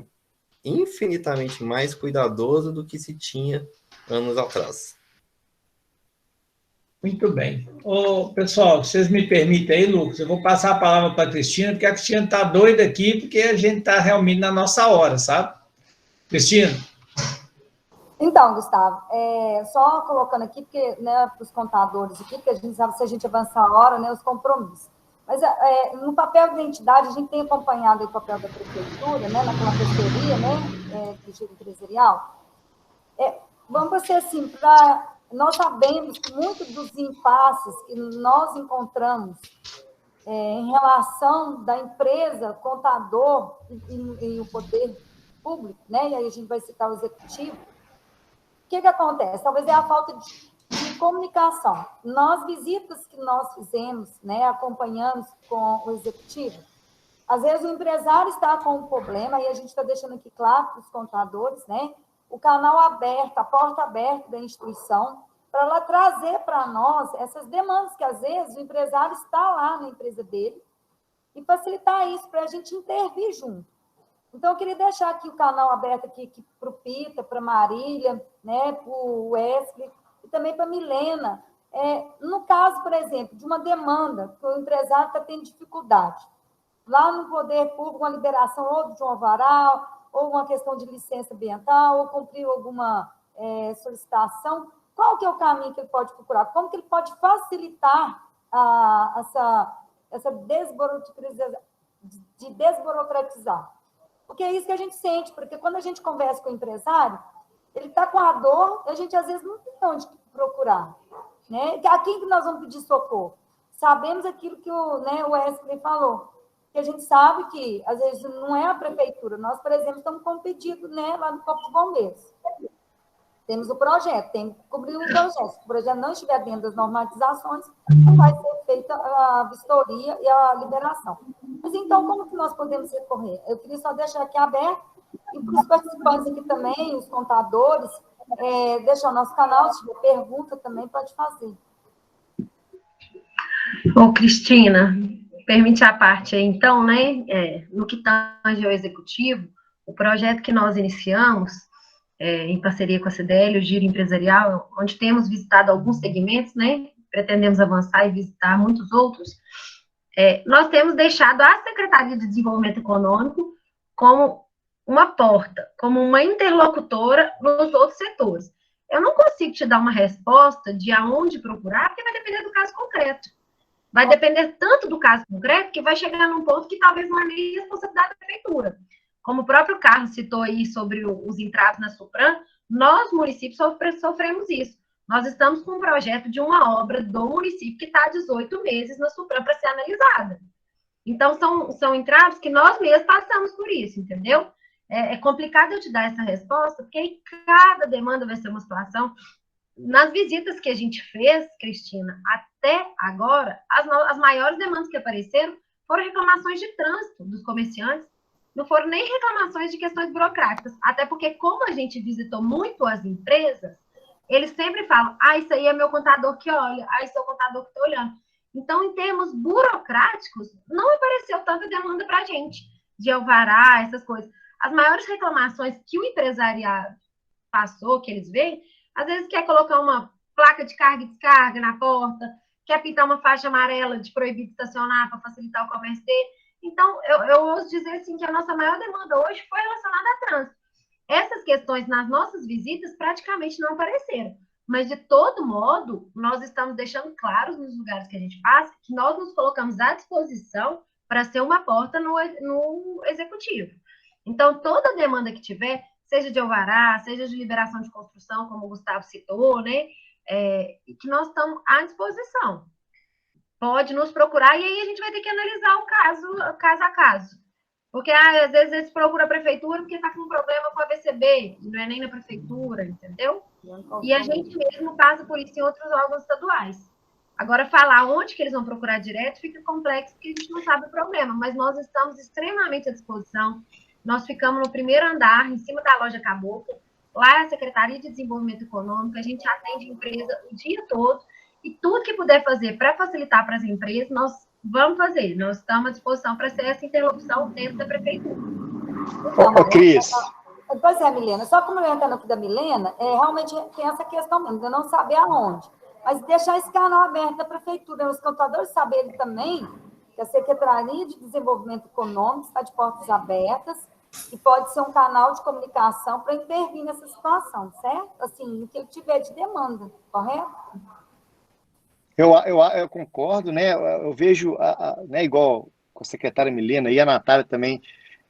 infinitamente mais cuidadoso do que se tinha anos atrás. Muito bem. Pessoal, vocês me permitem aí, Lucas, eu vou passar a palavra para a Cristina, porque a Cristina está doida aqui, porque a gente está realmente na nossa hora, sabe? Cristina. Então, Gustavo, só colocando aqui, porque, né, para os contadores aqui, porque a gente sabe se a gente avançar a hora, né, os compromissos. Mas no papel de entidade, a gente tem acompanhado o papel da prefeitura, né, naquela assessoria, né, do giro empresarial. Vamos ser assim, para nós sabemos que muitos dos impasses que nós encontramos em relação da empresa, contador e o poder público, né? E aí a gente vai citar o executivo. O que acontece? Talvez é a falta de comunicação. Visitas que nós fizemos, né, acompanhamos com o executivo, às vezes o empresário está com um problema, e a gente está deixando aqui claro para os contadores, né, o canal aberto, a porta aberta da instituição, para ela trazer para nós essas demandas, que às vezes o empresário está lá na empresa dele, e facilitar isso para a gente intervir junto. Então, eu queria deixar aqui o canal aberto aqui para o Pita, para a Marília, né, para o Wesley, e também para a Milena. No caso, por exemplo, de uma demanda que o empresário está tendo dificuldade, lá no poder público, uma liberação ou de um alvará, ou uma questão de licença ambiental, ou cumpriu alguma solicitação, qual que é o caminho que ele pode procurar? Como que ele pode facilitar essa desburocratizar? Porque é isso que a gente sente, porque quando a gente conversa com o empresário, ele está com a dor, e a gente às vezes não tem onde procurar. Né? A quem que nós vamos pedir socorro? Sabemos aquilo que o Wesley falou, que a gente sabe que, às vezes, não é a prefeitura. Nós, por exemplo, estamos com um pedido, né, lá no Corpo de Bombeiros. Temos o projeto, tem que cobrir o projeto. Se o projeto não estiver dentro das normatizações, não vai ser feita a vistoria e a liberação. Mas, então, como que nós podemos recorrer? Eu queria só deixar aqui aberto, e para os participantes aqui também, os contadores, deixar o nosso canal, se tiver pergunta também, pode fazer. Ô, Cristina, permite a parte aí, então, né, no que tange ao executivo, o projeto que nós iniciamos, em parceria com a CDL, o Giro Empresarial, onde temos visitado alguns segmentos, né, pretendemos avançar e visitar muitos outros, nós temos deixado a Secretaria de Desenvolvimento Econômico como uma porta, como uma interlocutora nos outros setores. Eu não consigo te dar uma resposta de aonde procurar, porque vai depender do caso concreto. Vai depender tanto do caso concreto que vai chegar num ponto que talvez não é nem responsabilidade da prefeitura. Como o próprio Carlos citou aí sobre os entraves na Supran, nós, municípios, sofremos isso. Nós estamos com um projeto de uma obra do município que está há 18 meses na Supran para ser analisada. Então, são entraves que nós mesmos passamos por isso, entendeu? É complicado eu te dar essa resposta, porque aí cada demanda vai ser uma situação. Nas visitas que a gente fez, Cristina, até agora, as maiores demandas que apareceram foram reclamações de trânsito dos comerciantes, não foram nem reclamações de questões burocráticas, até porque, como a gente visitou muito as empresas, eles sempre falam, isso aí é meu contador que olha, isso é o contador que está olhando. Então, em termos burocráticos, não apareceu tanta demanda para a gente, de alvará, essas coisas. As maiores reclamações que o empresariado passou, que eles veem, às vezes quer colocar uma placa de carga e descarga na porta, quer pintar uma faixa amarela de proibido estacionar para facilitar o comércio dele. Então, eu ouso dizer assim, que a nossa maior demanda hoje foi relacionada a trânsito. Essas questões nas nossas visitas praticamente não apareceram. Mas, de todo modo, nós estamos deixando claros nos lugares que a gente passa que nós nos colocamos à disposição para ser uma porta no executivo. Então, toda demanda que tiver, seja de alvará, seja de liberação de construção, como o Gustavo citou, né, que nós estamos à disposição. Pode nos procurar e aí a gente vai ter que analisar o caso a caso. Porque, às vezes, eles procuram a prefeitura porque está com um problema com a VCB, não é nem na prefeitura, entendeu? E a gente mesmo passa por isso em outros órgãos estaduais. Agora, falar onde que eles vão procurar direto fica complexo, porque a gente não sabe o problema, mas nós estamos extremamente à disposição. Nós ficamos no primeiro andar, em cima da loja Caboclo, lá é a Secretaria de Desenvolvimento Econômico, a gente atende empresa o dia todo, e tudo que puder fazer para facilitar para as empresas, nós vamos fazer. Nós estamos à disposição para ser essa interlocução dentro da prefeitura. Ô, Cris. Pois é, Milena, só comentando aqui da Milena, realmente tem essa questão mesmo, de eu não saber aonde. Mas deixar esse canal aberto da prefeitura, os contadores saberem também que a Secretaria de Desenvolvimento Econômico está de portas abertas e pode ser um canal de comunicação para intervir nessa situação, certo? Assim, o que ele tiver de demanda, correto? Eu concordo, né? Eu vejo, né, igual com a secretária Milena e a Natália também,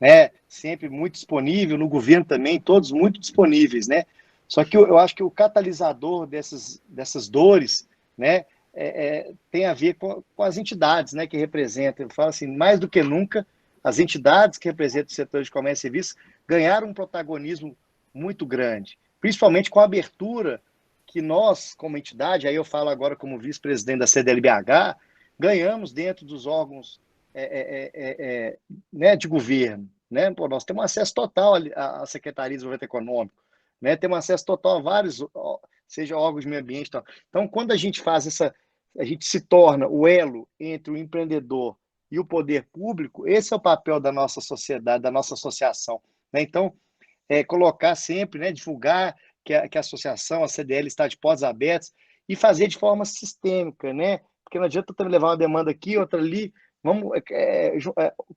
né, sempre muito disponível, no governo também, todos muito disponíveis, né? Só que eu acho que o catalisador dessas dores, né, tem a ver com as entidades, né, que representam. Eu falo assim, mais do que nunca, as entidades que representam o setor de comércio e serviços ganharam um protagonismo muito grande, principalmente com a abertura que nós, como entidade, aí eu falo agora como vice-presidente da CDLBH, ganhamos dentro dos órgãos né, de governo. Né? Pô, nós temos acesso total à Secretaria de Desenvolvimento Econômico, né? Temos acesso total a vários, seja órgãos de meio ambiente. Tal. Então, quando a gente faz a gente se torna o elo entre o empreendedor e o poder público, esse é o papel da nossa sociedade, da nossa associação. Né? Então, colocar sempre, né, divulgar que a associação, a CDL, está de portas abertas e fazer de forma sistêmica, né? Porque não adianta eu levar uma demanda aqui, outra ali, vamos,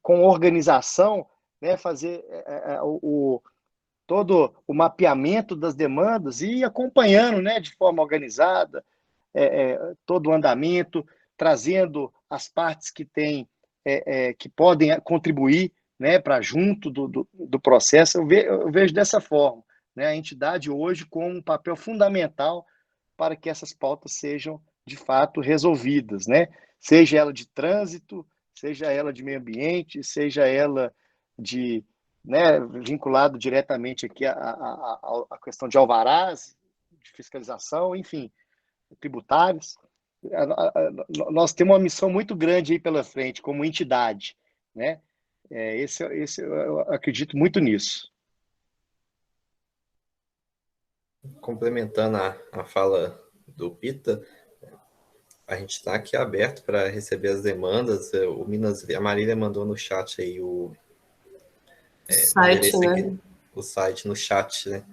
com organização, né, fazer todo o mapeamento das demandas e ir acompanhando, né, de forma organizada, todo o andamento, trazendo as partes que que podem contribuir, né, para junto do processo. Eu vejo dessa forma, né, a entidade hoje com um papel fundamental para que essas pautas sejam, de fato, resolvidas, né? Seja ela de trânsito, seja ela de meio ambiente, seja ela né, vinculado diretamente aqui à questão de alvarás, de fiscalização, enfim, tributários. Nós temos uma missão muito grande aí pela frente, como entidade, né? Eu acredito muito nisso. Complementando a fala do Pita, a gente está aqui aberto para receber as demandas. A Marília mandou no chat aí o site, né? Aqui, o site no chat, né?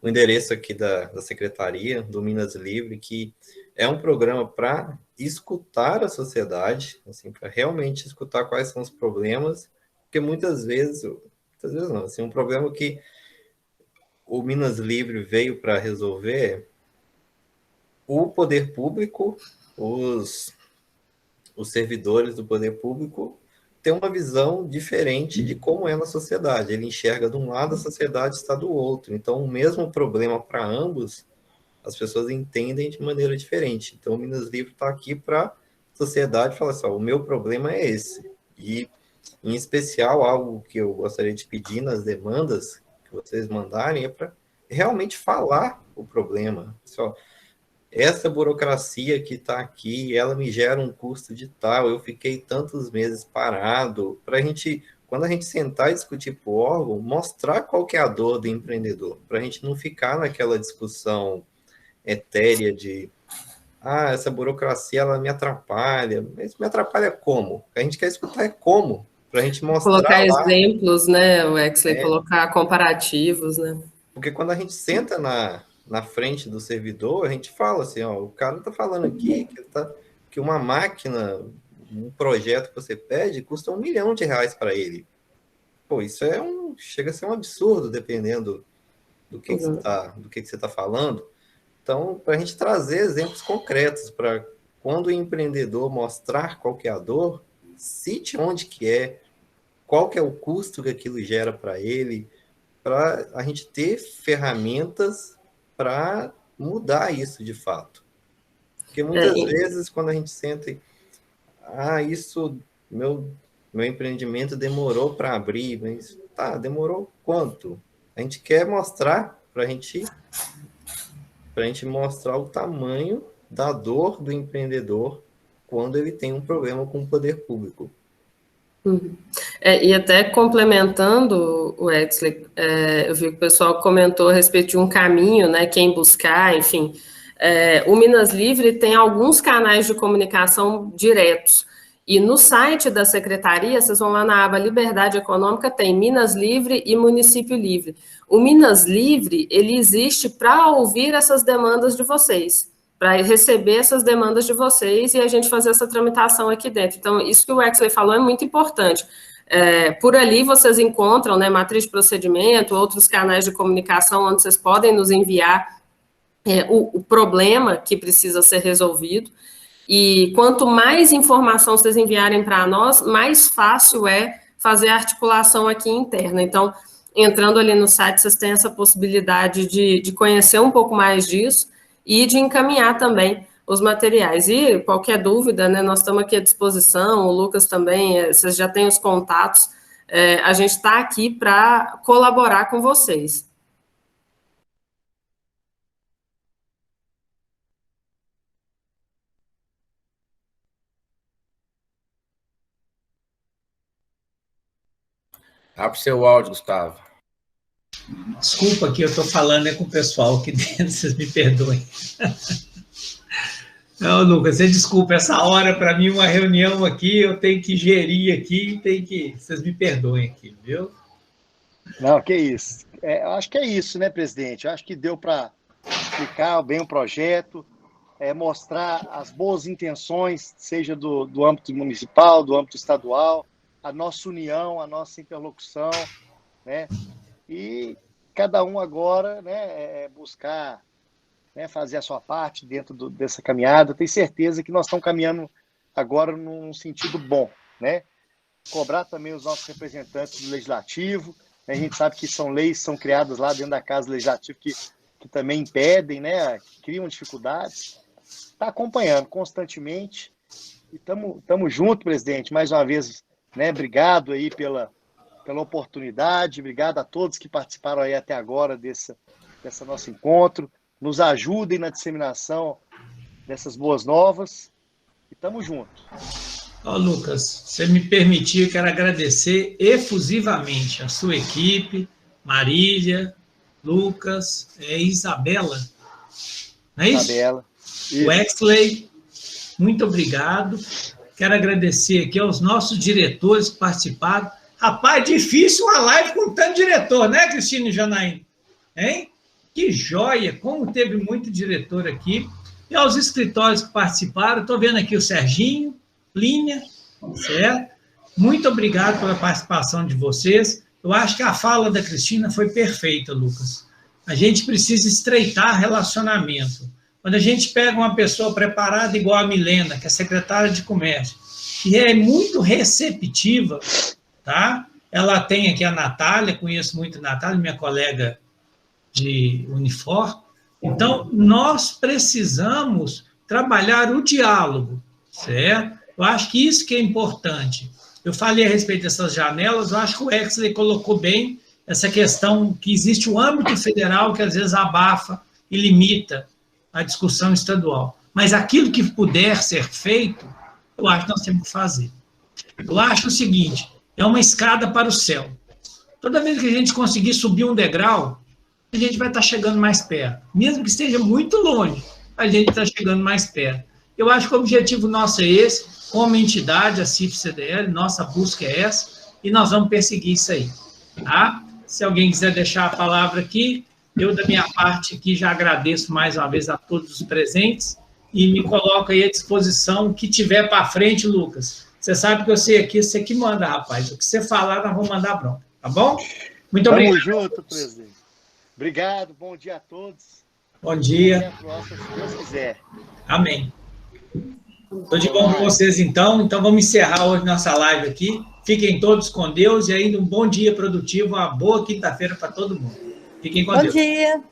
O endereço aqui da Secretaria do Minas Livre, que é um programa para escutar a sociedade, assim, para realmente escutar quais são os problemas, porque muitas vezes não, assim, um problema que o Minas Livre veio para resolver, o poder público, os servidores do poder público tem uma visão diferente de como é na sociedade. Ele enxerga de um lado, a sociedade está do outro. Então, o mesmo problema para ambos, as pessoas entendem de maneira diferente. Então, o Minas Livre está aqui para a sociedade falar assim, o meu problema é esse. E, em especial, algo que eu gostaria de pedir nas demandas que vocês mandarem é para realmente falar o problema. Só, essa burocracia que está aqui, ela me gera um custo de tal, eu fiquei tantos meses parado, para a gente, quando a gente sentar e discutir para o órgão, mostrar qual que é a dor do empreendedor, para a gente não ficar naquela discussão etérea de essa burocracia, ela me atrapalha. Mas me atrapalha como? O que a gente quer escutar é como, para a gente mostrar colocar lá, exemplos, né, o Exley, colocar comparativos, né? Porque quando a gente senta na frente do servidor, a gente fala assim, o cara está falando aqui que uma máquina, um projeto que você pede, custa R$1 milhão para ele. Pô, isso chega a ser um absurdo, dependendo do que você está falando. Então, para a gente trazer exemplos concretos, para quando o empreendedor mostrar qual que é a dor, cite onde que é, qual que é o custo que aquilo gera para ele, para a gente ter ferramentas para mudar isso de fato. Porque muitas vezes, quando a gente senta e meu empreendimento demorou para abrir, mas demorou quanto? A gente quer mostrar para a gente mostrar o tamanho da dor do empreendedor quando ele tem um problema com o poder público. E até complementando o Exley, eu vi que o pessoal comentou a respeito de um caminho, né, quem buscar, enfim. O Minas Livre tem alguns canais de comunicação diretos, e no site da Secretaria, vocês vão lá na aba Liberdade Econômica, tem Minas Livre e Município Livre. O Minas Livre, ele existe para ouvir essas demandas de vocês, para receber essas demandas de vocês e a gente fazer essa tramitação aqui dentro. Então, isso que o Exley falou é muito importante. Por ali vocês encontram, né, matriz de procedimento, outros canais de comunicação onde vocês podem nos enviar o problema que precisa ser resolvido. E quanto mais informação vocês enviarem para nós, mais fácil é fazer a articulação aqui interna. Então, entrando ali no site, vocês têm essa possibilidade de conhecer um pouco mais disso e de encaminhar também os materiais. E qualquer dúvida, né, nós estamos aqui à disposição, o Lucas também, vocês já têm os contatos, a gente está aqui para colaborar com vocês. Abre seu áudio, Gustavo. Desculpa que eu estou falando com o pessoal aqui dentro, vocês me perdoem. Não, Lucas, você desculpa, essa hora, para mim, uma reunião aqui, eu tenho que gerir aqui, vocês me perdoem aqui, viu? Não, que isso. Eu acho que é isso, né, presidente? Eu acho que deu para explicar bem o projeto, mostrar as boas intenções, seja do âmbito municipal, do âmbito estadual, a nossa união, a nossa interlocução, né? E cada um agora, né, buscar, né, fazer a sua parte dentro dessa caminhada. Tenho certeza que nós estamos caminhando agora num sentido bom, né? Cobrar também os nossos representantes do Legislativo. A gente sabe que são leis que são criadas lá dentro da Casa Legislativa que também impedem, né, que criam dificuldades. Está acompanhando constantemente e estamos juntos, presidente, mais uma vez, né, obrigado aí pela oportunidade, obrigado a todos que participaram aí até agora desse nosso encontro, nos ajudem na disseminação dessas boas novas e estamos juntos. Lucas, se você me permitir, eu quero agradecer efusivamente a sua equipe, Marília, Lucas, Isabela, não é isso? Isabela. Wexley, muito obrigado. Quero agradecer aqui aos nossos diretores que participaram. Rapaz, difícil uma live com tanto diretor, né, Cristina e Janaína? Hein? Que joia! Como teve muito diretor aqui. E aos escritórios que participaram, estou vendo aqui o Serginho, Plínia, certo? Muito obrigado pela participação de vocês. Eu acho que a fala da Cristina foi perfeita, Lucas. A gente precisa estreitar relacionamento. Quando a gente pega uma pessoa preparada igual a Milena, que é secretária de Comércio, que é muito receptiva, tá? Ela tem aqui a Natália, conheço muito a Natália, minha colega de uniforme. Então, nós precisamos trabalhar o diálogo, certo? Eu acho que isso que é importante. Eu falei a respeito dessas janelas, eu acho que o Wexley colocou bem essa questão que existe o âmbito federal que às vezes abafa e limita a discussão estadual. Mas aquilo que puder ser feito, eu acho que nós temos que fazer. Eu acho o seguinte, é uma escada para o céu. Toda vez que a gente conseguir subir um degrau, a gente vai estar chegando mais perto. Mesmo que esteja muito longe, a gente está chegando mais perto. Eu acho que o objetivo nosso é esse, como entidade, a CIF-CDL, nossa busca é essa, e nós vamos perseguir isso aí. Tá? Se alguém quiser deixar a palavra aqui, eu, da minha parte aqui, já agradeço mais uma vez a todos os presentes e me coloco aí à disposição. O que tiver para frente, Lucas, você sabe que eu sei aqui, você que manda, rapaz. O que você falar, nós vamos mandar bronca, tá bom? Muito obrigado. Tamo junto, presidente. Obrigado, bom dia a todos. Bom dia. Até a próxima, se Deus quiser. Amém. Tudo de bom com vocês, então. Então, vamos encerrar hoje nossa live aqui. Fiquem todos com Deus e ainda um bom dia produtivo, uma boa quinta-feira para todo mundo. Fiquem com Deus. Bom dia.